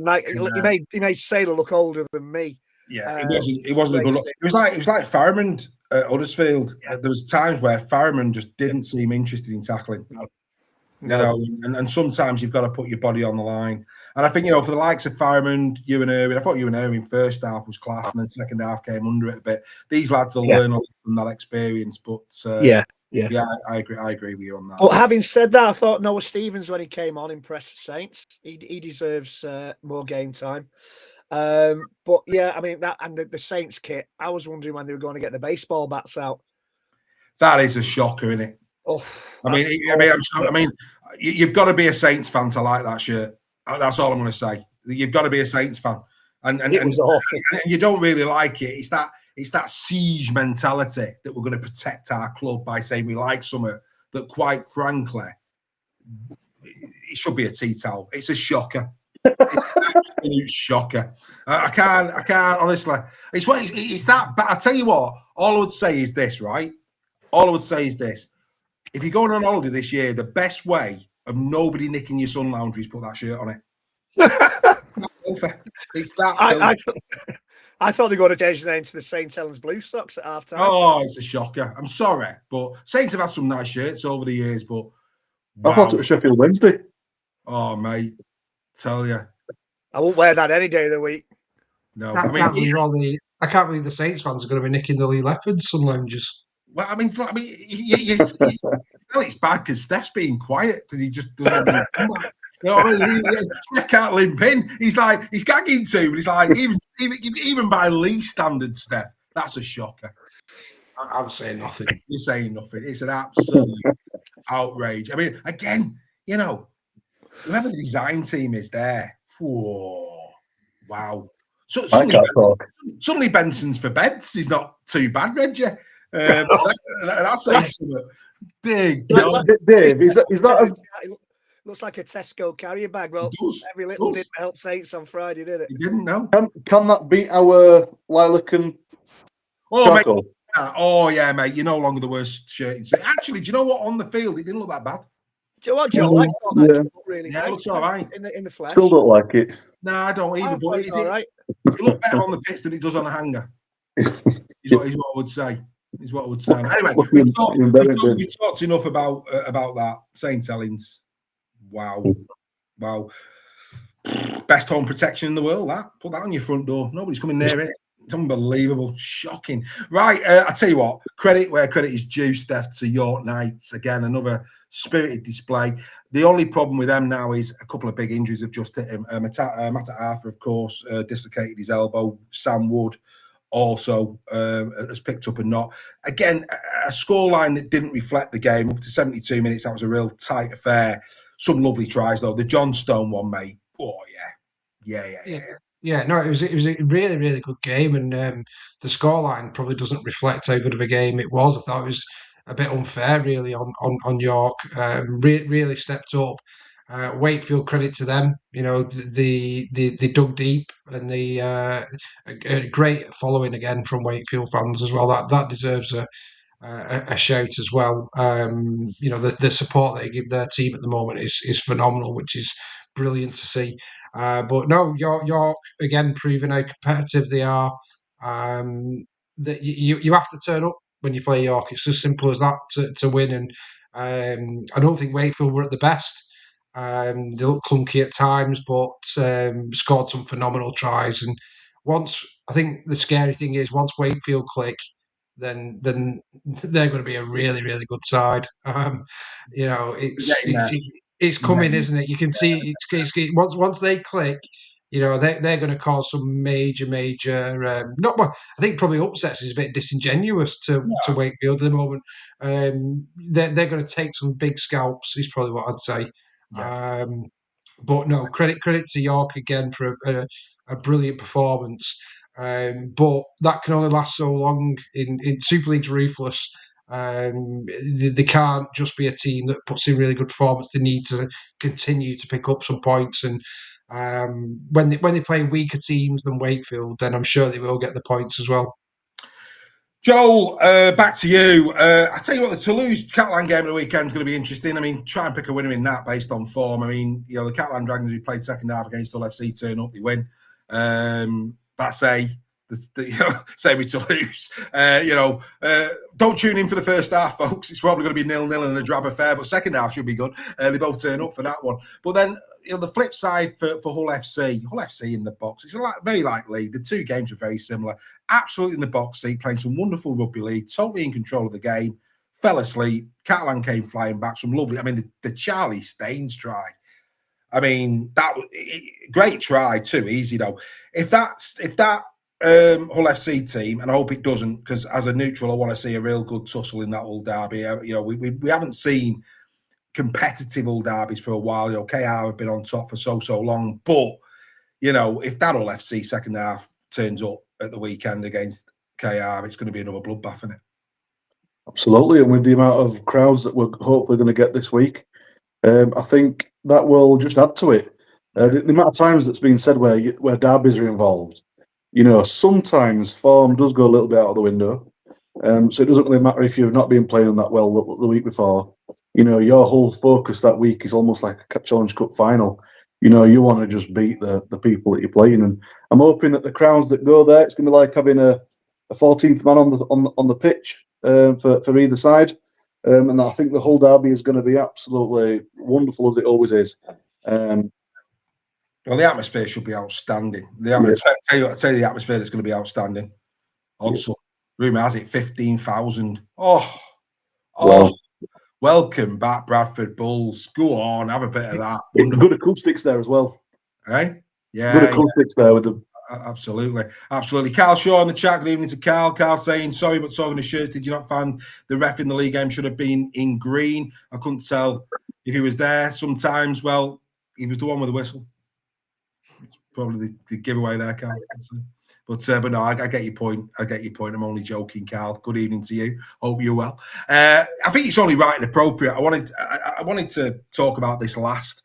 made Saylor look older than me. Yeah, it wasn't a good look. It was like Farriman at Huddersfield. There was times where Farriman just didn't seem interested in tackling. No. And sometimes you've got to put your body on the line. And I think, for the likes of Farriman, you and Irwin, I thought you and Irwin first half was class, and then second half came under it a bit. These lads will learn a lot from that experience. But I agree with you on that. But having said that, I thought Noah Stevens, when he came on, impressed for Saints. He deserves more game time. But yeah, I mean that, and the Saints kit. I was wondering when they were going to get the baseball bats out. That is a shocker, isn't it? Oh, you've got to be a Saints fan to like that shirt. That's all I'm going to say. You've got to be a Saints fan, and you don't really like it. It's that siege mentality that we're going to protect our club by saying we like something that, quite frankly, it should be a tea towel. It's a shocker. It's an absolute shocker. I can't honestly. It's that bad. I tell you what. All I would say is this, right? All I would say is this. If you're going on holiday this year, the best way of nobody nicking your sun lounger is put that shirt on it. It's that. I thought they were going to change the name to the St. Helens Blue Sox at half time. Oh, it's a shocker. I'm sorry, but Saints have had some nice shirts over the years, but I thought it was Sheffield Wednesday. Oh, mate, tell you, I won't wear that any day of the week. No, I can't believe the Saints fans are going to be nicking the Lee Leopards sun loungers. Well, I mean, it's bad because Steph's being quiet because he just doesn't. You know what I mean? Steph can't limp in. He's gagging too, but he's like, even by Lee standards, Steph, that's a shocker. I'm saying nothing. You're saying nothing. It's an absolute outrage. I mean, again, whoever the design team is there, whoa, wow. So suddenly Benson's for beds is not too bad, Reggie. That's something. Dave, is that looks like a Tesco carrier bag. Well, every little didn't help Saints on Friday, did it? You didn't know. Can that beat our lilac and charcoal? Oh yeah, mate. You're no longer the worst shirt. Actually, do you know what? On the field, it didn't look that bad. Do you know what, Joe? I thought that looked really nice. It looks all right in the flesh. Still don't like it. No, I don't either. But it all right. It looked better on the pitch than it does on a hanger. Is what I would say. Is what I would say. Anyway, we talked enough about that. St. Helens. Wow. Best home protection in the world. Put that on your front door. Nobody's coming near it. It's unbelievable. Shocking. Right. I tell you what, credit where credit is due, Steph, to York Knights. Again, another spirited display. The only problem with them now is a couple of big injuries have just hit him. Matt Arthur, of course, dislocated his elbow. Sam Wood also has picked up a knot. Again, a scoreline that didn't reflect the game. Up to 72 minutes, that was a real tight affair. Some lovely tries, though. The John Stone one, mate. Oh, yeah. Yeah, no, it was a really, really good game, and the scoreline probably doesn't reflect how good of a game it was. I thought it was a bit unfair, really, on York. Really stepped up. Wakefield, credit to them. They dug deep, and a great following again from Wakefield fans as well. That deserves a shout as well. The support they give their team at the moment is phenomenal, which is brilliant to see. But no, York again proving how competitive they are. That you have to turn up when you play York. It's as simple as that to win. And I don't think Wakefield were at the best. They looked clunky at times, but scored some phenomenal tries. And I think the scary thing is once Wakefield click, then they're going to be a really, really good side. It's coming, isn't it? You can see it's once they click, they're going to cause some major. I think probably upsets is a bit disingenuous to Wakefield at the moment. They're going to take some big scalps. Is probably what I'd say. Yeah. But no, credit to York again for a brilliant performance. But that can only last so long in Super League's ruthless. They can't just be a team that puts in really good performance. They need to continue to pick up some points, and When they play weaker teams than Wakefield, then I'm sure they will get the points as well. Joel, back to you. I tell you what, the Toulouse-Catalan game of the weekend is going to be interesting. I mean, try and pick a winner in that based on form. I mean, the Catalan Dragons who played second half against Hull FC turn up, they win. That's same with Toulouse. Don't tune in for the first half, folks. It's probably going to be 0-0 and a drab affair, but second half should be good. They both turn up for that one. But then, the flip side for Hull FC in the box, it's very likely the two games are very similar. Absolutely in the box seat, playing some wonderful rugby league, totally in control of the game, fell asleep. Catalan came flying back, some lovely. I mean, the Charlie Staines try. I mean, that was great try, too easy though. If that Hull FC team, and I hope it doesn't, because as a neutral, I want to see a real good tussle in that Hull derby. We haven't seen competitive Hull derbies for a while. KR have been on top for so long, but if that Hull FC second half turns up at the weekend against KR, it's going to be another bloodbath, isn't it? Absolutely, and with the amount of crowds that we're hopefully going to get this week, I think that will just add to it. The amount of times that's been said where derbies are involved, sometimes form does go a little bit out of the window. So it doesn't really matter if you've not been playing that well the week before. Your whole focus that week is almost like a Challenge Cup final. You want to just beat the people that you're playing, and I'm hoping that the crowds that go there, it's going to be like having a 14th man on the pitch for either side, and I think the whole derby is going to be absolutely wonderful as it always is. Well, the atmosphere should be outstanding. I tell you the atmosphere that's going to be outstanding. Also, rumour has it 15,000. Oh. Wow. Welcome back, Bradford Bulls. Go on, have a bit of that. Good acoustics there as well. Eh? Yeah. Good acoustics there with them. Absolutely. Carl Shaw in the chat. Good evening to Carl. Carl saying, sorry, but talking to shirts, did you not find the ref in the league game should have been in green? I couldn't tell if he was there sometimes. Well, he was the one with the whistle. It's probably the giveaway there, Carl. But no, I get your point. I'm only joking, Carl. Good evening to you. Hope you're well. I think it's only right and appropriate. I wanted to talk about this last.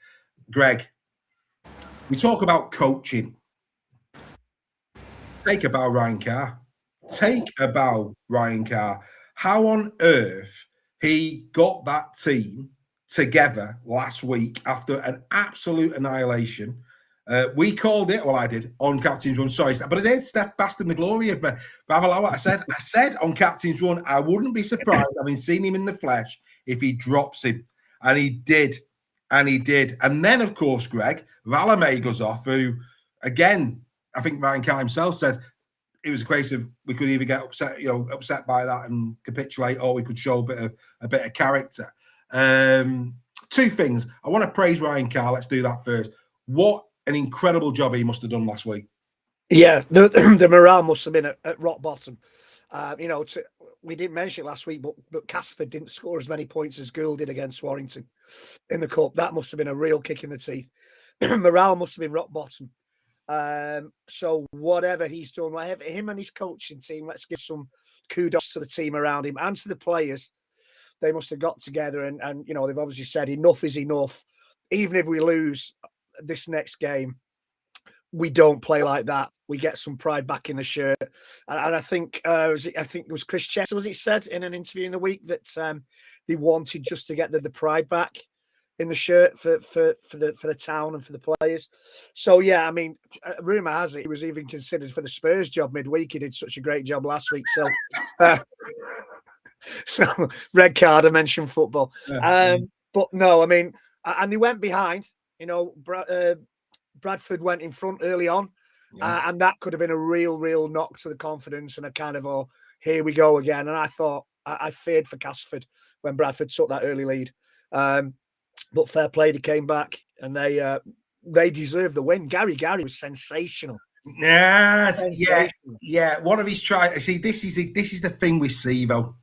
Greg, we talk about coaching. Take a bow, Ryan Carr. How on earth he got that team together last week after an absolute annihilation. We called it, well, I did, on Captain's Run. Sorry, but I did. Steph basked in the glory of Ravalawa. I said on Captain's Run, I wouldn't be surprised, having seen him in the flesh, if he drops him. And he did. And then, of course, Greg, Valame goes off, who, again, I think Ryan Carr himself said it was a case of we could either get upset by that and capitulate, or we could show a bit of character. Two things. I want to praise Ryan Carr. Let's do that first. What an incredible job he must have done last week. Yeah, the morale must have been at rock bottom. We didn't mention it last week, but Castleford didn't score as many points as Gould did against Warrington in the cup. That must have been a real kick in the teeth. Morale must have been rock bottom. So whatever he's done, whatever him and his coaching team, let's give some kudos to the team around him and to the players. They must have got together and they've obviously said enough is enough. Even if we lose this next game, we don't play like that. We get some pride back in the shirt. And I think it was Chris Chester, was it said in an interview in the week that they wanted just to get the pride back in the shirt for the town and for the players. So yeah, I mean, rumour has it he was even considered for the Spurs job midweek. He did such a great job last week. So so red card, I mentioned football. But no, I mean, and they went behind. Bradford went in front early on, and that could have been a real knock to the confidence and a kind of, here we go again. And I thought, I feared for Castleford when Bradford took that early lead. But fair play, they came back and they deserved the win. Gary was sensational. Yeah. One of his tries. See, this is the thing with Sivo,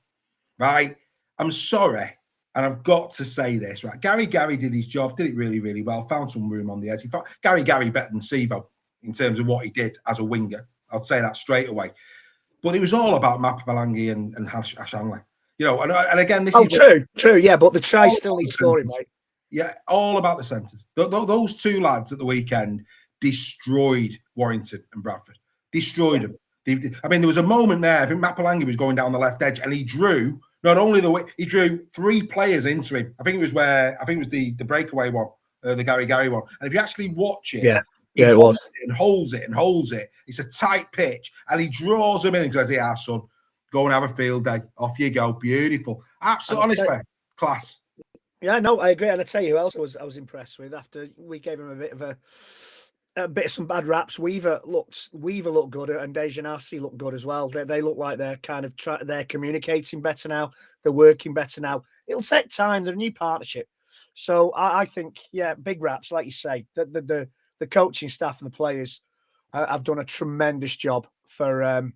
right? I'm sorry. And I've got to say this, right? Gary did his job, did it really well, found some room on the edge. He found Gary better than Sivo in terms of what he did as a winger. I'll say that straight away. But it was all about Mapalangi and Ashanley. And again, this is... True, yeah, but the try still needs scoring, mate. Yeah, all about the centres. Those two lads at the weekend destroyed Warrington and Bradford. Destroyed them. I mean, there was a moment there. I think Mapalangi was going down the left edge, and he drew not only he drew 3 players into him. I think it was the breakaway one, the Gary one. And if you actually watch it, it was. And holds it. It's a tight pitch, and he draws them in and goes, "Yeah, son, go and have a field day. Off you go. Beautiful. Absolutely, honestly, class." Yeah, no, I agree. And I tell you who else I was impressed with after we gave him a bit of some bad raps. Weaver looked good, and Dejan Arce looked good as well. They look like they're kind of they're communicating better now. They're working better now. It'll take time. They're a new partnership, so I think big raps, like you say. The coaching staff and the players have done a tremendous job for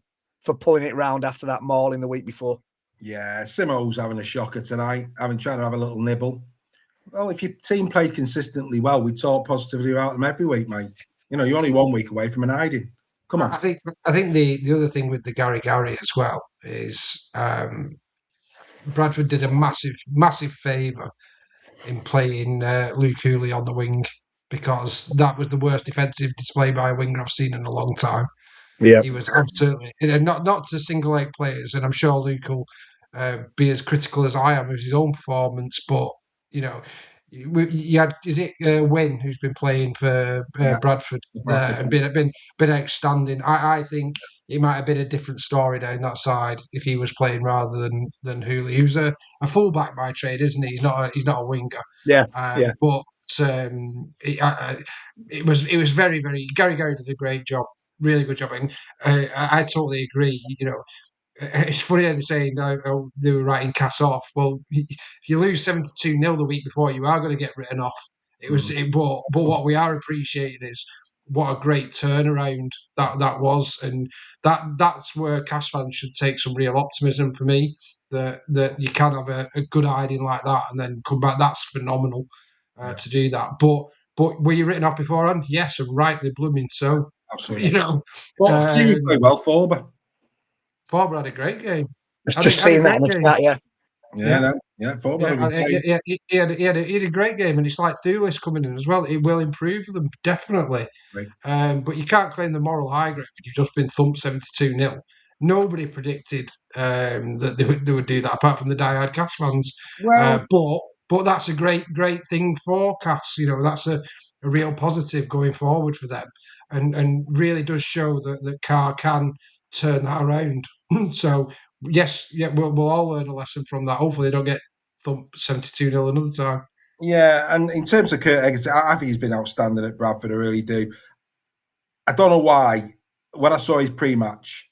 pulling it round after that maul in the week before. Yeah, Simo's having a shocker tonight, trying to have a little nibble. Well, if your team played consistently well, we talk positively about them every week, mate. You know, you're only 1 week away from an hiding. Come on. I think the other thing with the Gary as well is Bradford did a massive favour in playing Luke Hooley on the wing, because that was the worst defensive display by a winger I've seen in a long time. Yeah, he was absolutely not to single leg players, and I'm sure Luke will be as critical as I am of his own performance. But you know, you had Wynne, who's been playing for Bradford and been outstanding. I think it might have been a different story down that side if he was playing rather than Hooley, who's a fullback by trade, isn't he? He's not a winger. But it was very, very. Gary did a great job. Really good job, and I totally agree. You know, it's funny how they're saying they were writing Cass off. Well, if you lose 72-0 the week before, you are going to get written off. But what we are appreciating is what a great turnaround that was, and that's where Cass fans should take some real optimism for me. That you can have a good hiding like that and then come back. That's phenomenal to do that. But were you written off beforehand? Yes, and rightly blooming so. Absolutely. You know, team played well. Forber had a great game. Just seeing that in the chat, Forber. He had a great game, and it's like Thulis coming in as well. It will improve them definitely. Right. But you can't claim the moral high ground when you've just been thumped 72-0. Nobody predicted that they would do that, apart from the diehard Cass fans. Well, but that's a great thing for Cass. You know, that's a real positive going forward for them, and really does show that Carr can turn that around. So yes, we'll all learn a lesson from that. Hopefully, they don't get thumped 72-0 another time. Yeah, and in terms of Kurt Eggers, I think he's been outstanding at Bradford. I really do. I don't know why. When I saw his pre-match,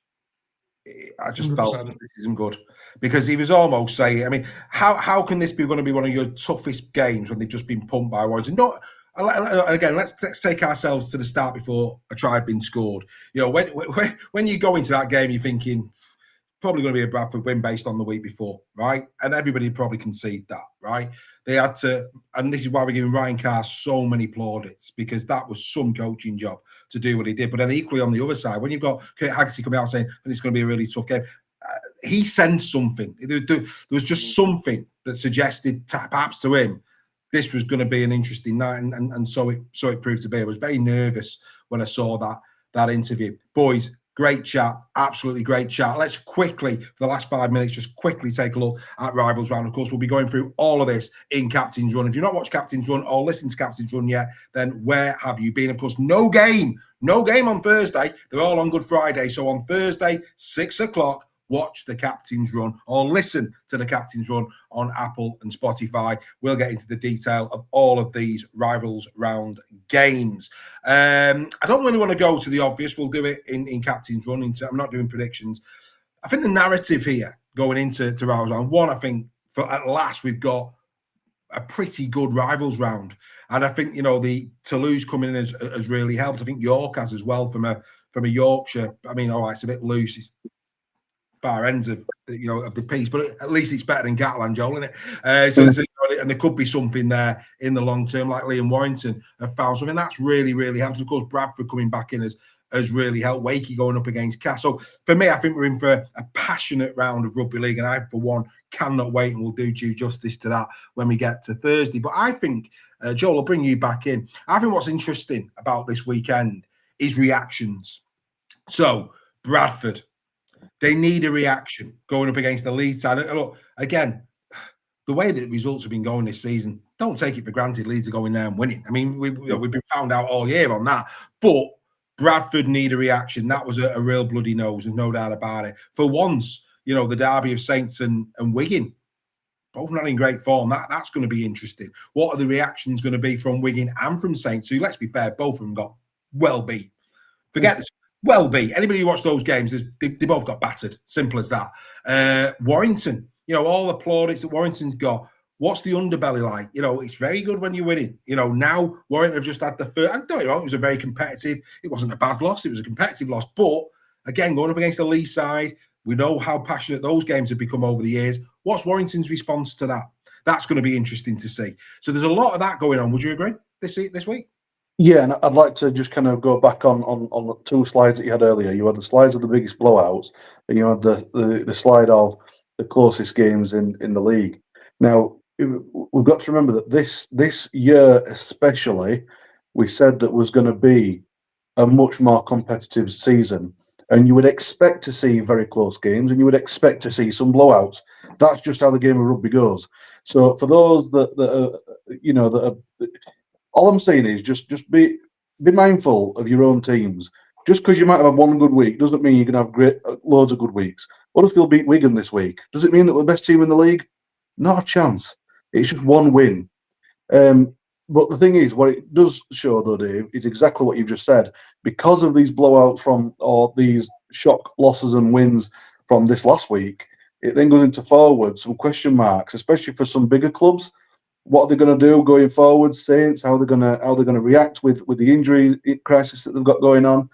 I just 100%. Felt this isn't good, because he was almost saying, I mean, how can this be going to be one of your toughest games when they've just been pumped by Warrington? No. Again, let's take ourselves to the start before a try had been scored. You know, when you go into that game, you're thinking probably going to be a Bradford win based on the week before, right? And everybody probably conceded that, right? They had to, and this is why we're giving Ryan Carr so many plaudits, because that was some coaching job to do what he did. But then equally on the other side, when you've got Kurt Haggerty coming out saying it's going to be a really tough game, he sensed something. There was just something that suggested perhaps to him this was going to be an interesting night, and so it proved to be. I was very nervous when I saw that interview. Boys, great chat, absolutely great chat. Let's quickly, for the last 5 minutes, just quickly take a look at Rivals Round. Of course, we'll be going through all of this in Captain's Run. If you've not watched Captain's Run or listened to Captain's Run yet, then where have you been? Of course, no game on Thursday. They're all on Good Friday. So on Thursday, 6 o'clock, watch the Captain's Run or listen to the Captain's Run on Apple and Spotify. We'll get into the detail of all of these Rivals Round games. I don't really want to go to the obvious. We'll do it in Captain's Run. I'm not doing predictions. I think the narrative here going into Rivals Round, one, I think for at last we've got a pretty good Rivals Round. And I think, you know, the Toulouse coming in has really helped. I think York has as well from a Yorkshire. I mean, all right, it's a bit loose. It's far ends of the piece, but at least it's better than Gatland, Joel, isn't it? And there could be something there in the long term, like Liam Warrington have found something that's really, really helped. Of course, Bradford coming back in has really helped. Wakey going up against Cass. So for me, I think we're in for a passionate round of rugby league, and I, for one, cannot wait, and we'll do due justice to that when we get to Thursday. But I think, Joel, I'll bring you back in. I think what's interesting about this weekend is reactions. So, Bradford, they need a reaction going up against the Leeds side. Look, again, the way that results have been going this season, don't take it for granted Leeds are going there and winning. I mean, we've been found out all year on that. But Bradford need a reaction. That was a real bloody nose, there's no doubt about it. For once, the derby of Saints and Wigan, both not in great form. That's going to be interesting. What are the reactions going to be from Wigan and from Saints, who, let's be fair, both of them got well beat. Forget this. Well beat. Anybody who watched those games, they both got battered. Simple as that. Warrington, all the plaudits that Warrington's got. What's the underbelly like? It's very good when you're winning. Now Warrington have just had the first. And don't get me wrong, it was a very competitive. It wasn't a bad loss. It was a competitive loss. But again, going up against the Lee side, we know how passionate those games have become over the years. What's Warrington's response to that? That's going to be interesting to see. So there's a lot of that going on. Would you agree this week? Yeah, and I'd like to just kind of go back on the two slides that you had earlier. You had the slides of the biggest blowouts, and you had the slide of the closest games in the league. Now, we've got to remember that this year especially, we said that was going to be a much more competitive season, and you would expect to see very close games, and you would expect to see some blowouts. That's just how the game of rugby goes. So for those that are, all I'm saying is just be mindful of your own teams. Just because you might have one good week doesn't mean you're going to have loads of good weeks. Huddersfield beat Wigan this week. Does it mean that we're the best team in the league? Not a chance. It's just one win. But the thing is, what it does show, though, Dave, is exactly what you've just said. Because of these blowouts or these shock losses and wins from this last week, it then goes into forward, some question marks, especially for some bigger clubs. What are they going to do going forward? Saints, how are they going to react with the injury crisis that they've got going on?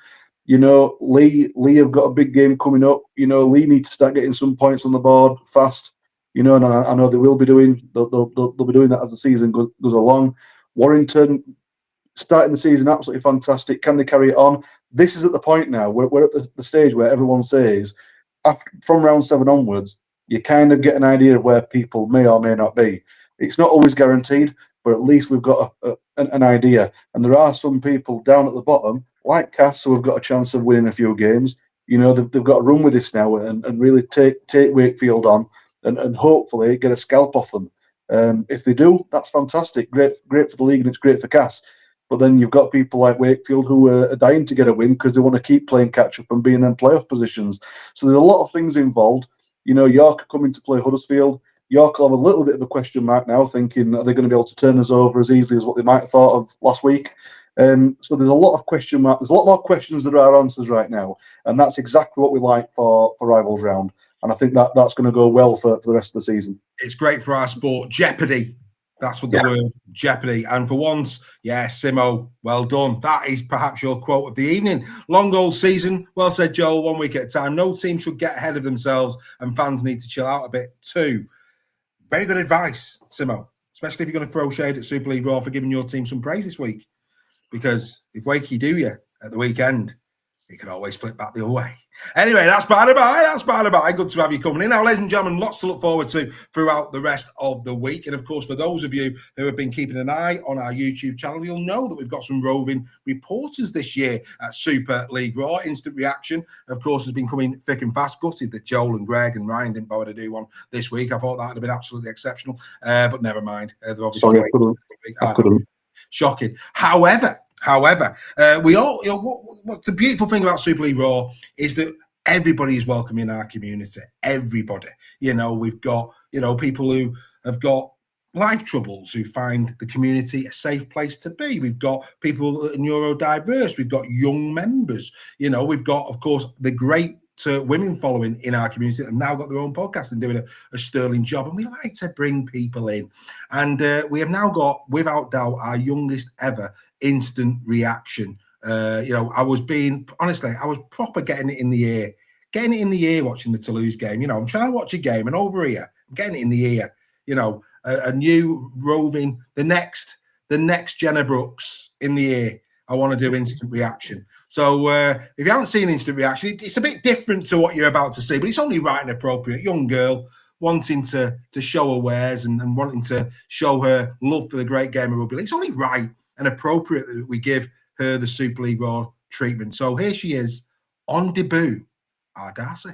Lee have got a big game coming up. Lee need to start getting some points on the board fast. And I know they will be doing. They'll be doing that as the season goes along. Warrington starting the season absolutely fantastic. Can they carry it on? This is at the point now. We're at the stage where everyone says, from round 7 onwards, you kind of get an idea of where people may or may not be. It's not always guaranteed, but at least we've got an idea. And there are some people down at the bottom, like Cass, who have got a chance of winning a few games. They've got to run with this now and really take Wakefield on and hopefully get a scalp off them. If they do, that's fantastic. Great for the league, and it's great for Cass. But then you've got people like Wakefield who are dying to get a win because they want to keep playing catch-up and be in them playoff positions. So there's a lot of things involved. York are coming to play Huddersfield. York will have a little bit of a question mark now, thinking, are they going to be able to turn us over as easily as what they might have thought of last week? So there's a lot of question mark. There's a lot more questions than there are answers right now, and that's exactly what we like for Rivals Round. And I think that's going to go well for the rest of the season. It's great for our sport. Jeopardy. That's what the word, jeopardy. And for once, Simo, well done. That is perhaps your quote of the evening. Long old season. Well said, Joel. 1 week at a time. No team should get ahead of themselves, and fans need to chill out a bit too. Very good advice, Simo, especially if you're going to throw shade at Super League Raw for giving your team some praise this week. Because if Wakey do you at the weekend, it can always flip back the other way. Anyway, that's by the by. Good to have you coming in. Now, ladies and gentlemen, lots to look forward to throughout the rest of the week. And, of course, for those of you who have been keeping an eye on our YouTube channel, you'll know that we've got some roving reporters this year at Super League Raw. Instant Reaction, of course, has been coming thick and fast. Gutted that Joel and Greg and Ryan didn't bother to do one this week. I thought that would have been absolutely exceptional. But never mind. They're obviously Sorry, I couldn't. Shocking. However, we all, what the beautiful thing about Super League Raw is that everybody is welcome in our community. Everybody. We've got, people who have got life troubles who find the community a safe place to be. We've got people that are neurodiverse. We've got young members. We've got, of course, the great women following in our community that have now got their own podcast and doing a sterling job. And we like to bring people in. And we have now got, without doubt, our youngest ever instant reaction. I was proper getting it in the ear watching the Toulouse game. I'm trying to watch a game and over here, I'm getting it in the ear. A new roving, the next Jenna Brooks in the ear. I want to do instant reaction. So if you haven't seen instant reaction, it's a bit different to what you're about to see, but it's only right and appropriate. Young girl, wanting to show her wares and wanting to show her love for the great game of rugby league. It's only right and appropriate that we give her the Super League Raw treatment. So here she is on debut, our Darcy.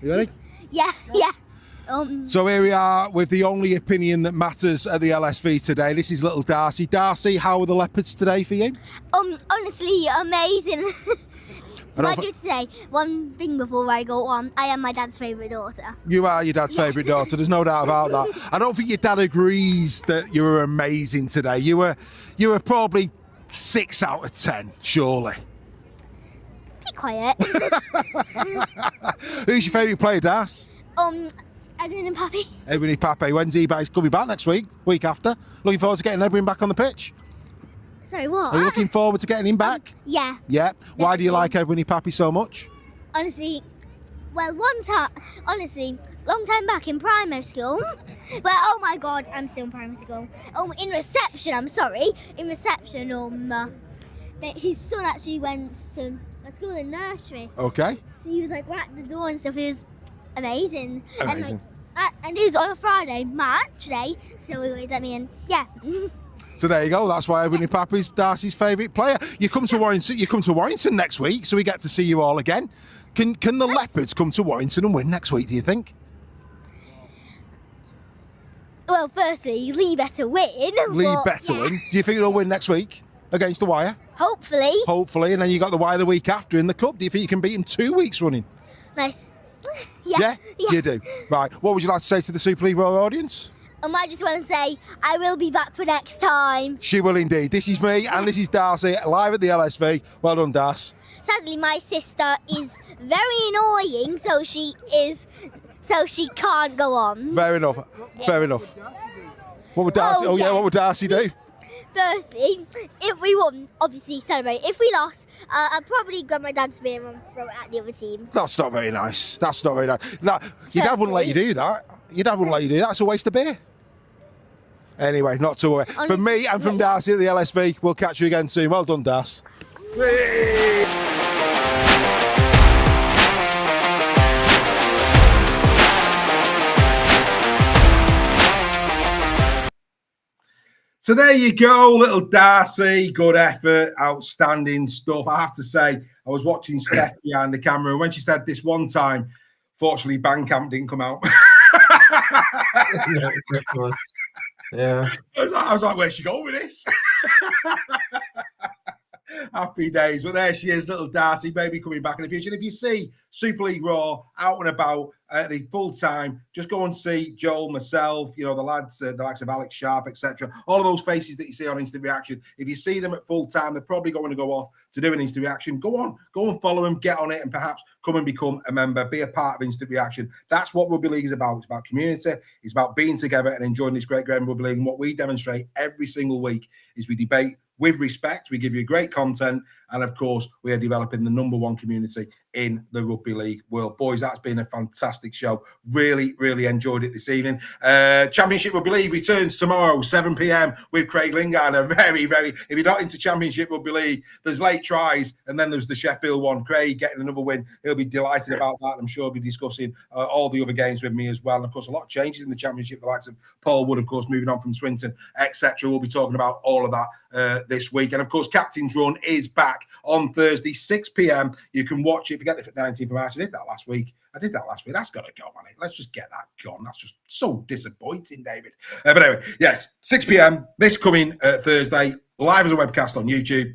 You ready? Yeah. So here we are with the only opinion that matters at the LSV today. This is little Darcy. Darcy, how are the Leopards today for you? Honestly, amazing. And I do say one thing before I go on. I am my dad's favourite daughter. You are your dad's favourite daughter. There's no doubt about that. I don't think your dad agrees that you were amazing today. You were probably 6 out of 10, surely. Be quiet. Who's your favourite player, Das? Edwin and Pappy. Edwin and Pape. When's he back? Could be back next week, week after. Looking forward to getting Edwin back on the pitch. Sorry, what? Are you looking forward to getting him back? Yeah. Yeah. Why do you like Edwin and Pappy so much? Honestly, well, long time back in primary school. Well, oh my God, I'm still in primary school. In reception, his son actually went to a school in nursery. Okay. So he was like right at the door and stuff. It was amazing. Amazing. And it was on a Friday, match day. So he waved at me and yeah. So there you go. That's why Edwin and Pappy's Darcy's favourite player. You come to Warrington next week, so we get to see you all again. Can the Leopards come to Warrington and win next week, do you think? Well, firstly, Lee better win. Lee better win. Do you think they'll win next week against the Wire? Hopefully. And then you got the Wire the week after in the Cup. Do you think you can beat them 2 weeks running? Nice. Yeah? You do. Right. What would you like to say to the Super League Raw audience? I just want to say I will be back for next time. She will indeed. This is me and this is Darcy live at the LSV. Well done, Das. Sadly, my sister is very annoying, so she can't go on. Fair enough. What would Darcy? What would Darcy do? Firstly, if we won, obviously celebrate. If we lost, I'd probably grab my dad's beer and throw it at the other team. That's not very nice. No, your dad wouldn't let you do that. It's a waste of beer. Anyway, not to worry. From me and from Darcy at the LSV, we'll catch you again soon. Well done, Das. So there you go, little Darcy. Good effort, outstanding stuff. I have to say, I was watching Steph behind the camera, and when she said this one time, fortunately, Bandcamp didn't come out. Yeah. I was like, where's she going with this? Happy days. But there she is, little Darcy, maybe coming back in the future. And if you see Super League Raw out and about at the full time, just go and see Joel, myself, the lads, the likes of Alex Sharp, etc. All of those faces that you see on Instant Reaction. If you see them at full time, they're probably going to go off to do an Instant Reaction. Go and follow them, get on it, and perhaps come and become a member, be a part of Instant Reaction. That's what Rugby League is about. It's about community. It's about being together and enjoying this great game of Rugby League. And what we demonstrate every single week is we debate with respect. We give you great content, and of course we are developing the #1 community in the rugby league world. Boys, that's been a fantastic show. Really enjoyed it this evening. Championship Rugby League returns tomorrow 7 p.m. with Craig Lingard. A very if you're not into Championship Rugby League, there's late tries and then there's the Sheffield one. Craig getting another win, he'll be delighted about that. I'm sure he'll be discussing all the other games with me as well, and of course a lot of changes in the Championship, the likes of Paul Wood, of course, moving on from Swinton, etc. We'll be talking about all of that this week. And of course, Captain's Run is back on Thursday, 6 p.m. You can watch it. Forget the 19th of March. I did that last week. That's got to go, man. Let's just get that gone. That's just so disappointing, David. But anyway, yes, 6 p.m. this coming Thursday, live as a webcast on YouTube.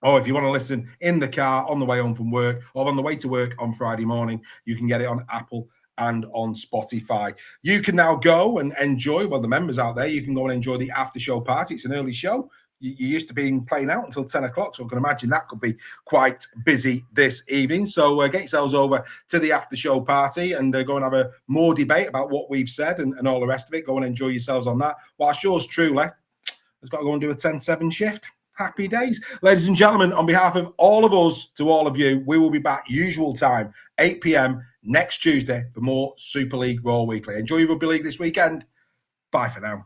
Or if you want to listen in the car on the way home from work or on the way to work on Friday morning, you can get it on Apple and on Spotify. You can now go and enjoy, the members out there, you can go and enjoy the after show party. It's an early show. You used to be playing out until 10 o'clock, so I can imagine that could be quite busy this evening. So get yourselves over to the after show party and go and have a more debate about what we've said and all the rest of it. Go and enjoy yourselves on that. Whilst yours truly, has got to go and do a 10-7 shift. Happy days. Ladies and gentlemen, on behalf of all of us to all of you, we will be back usual time, 8 p.m. next Tuesday for more Super League Raw Weekly. Enjoy your rugby league this weekend. Bye for now.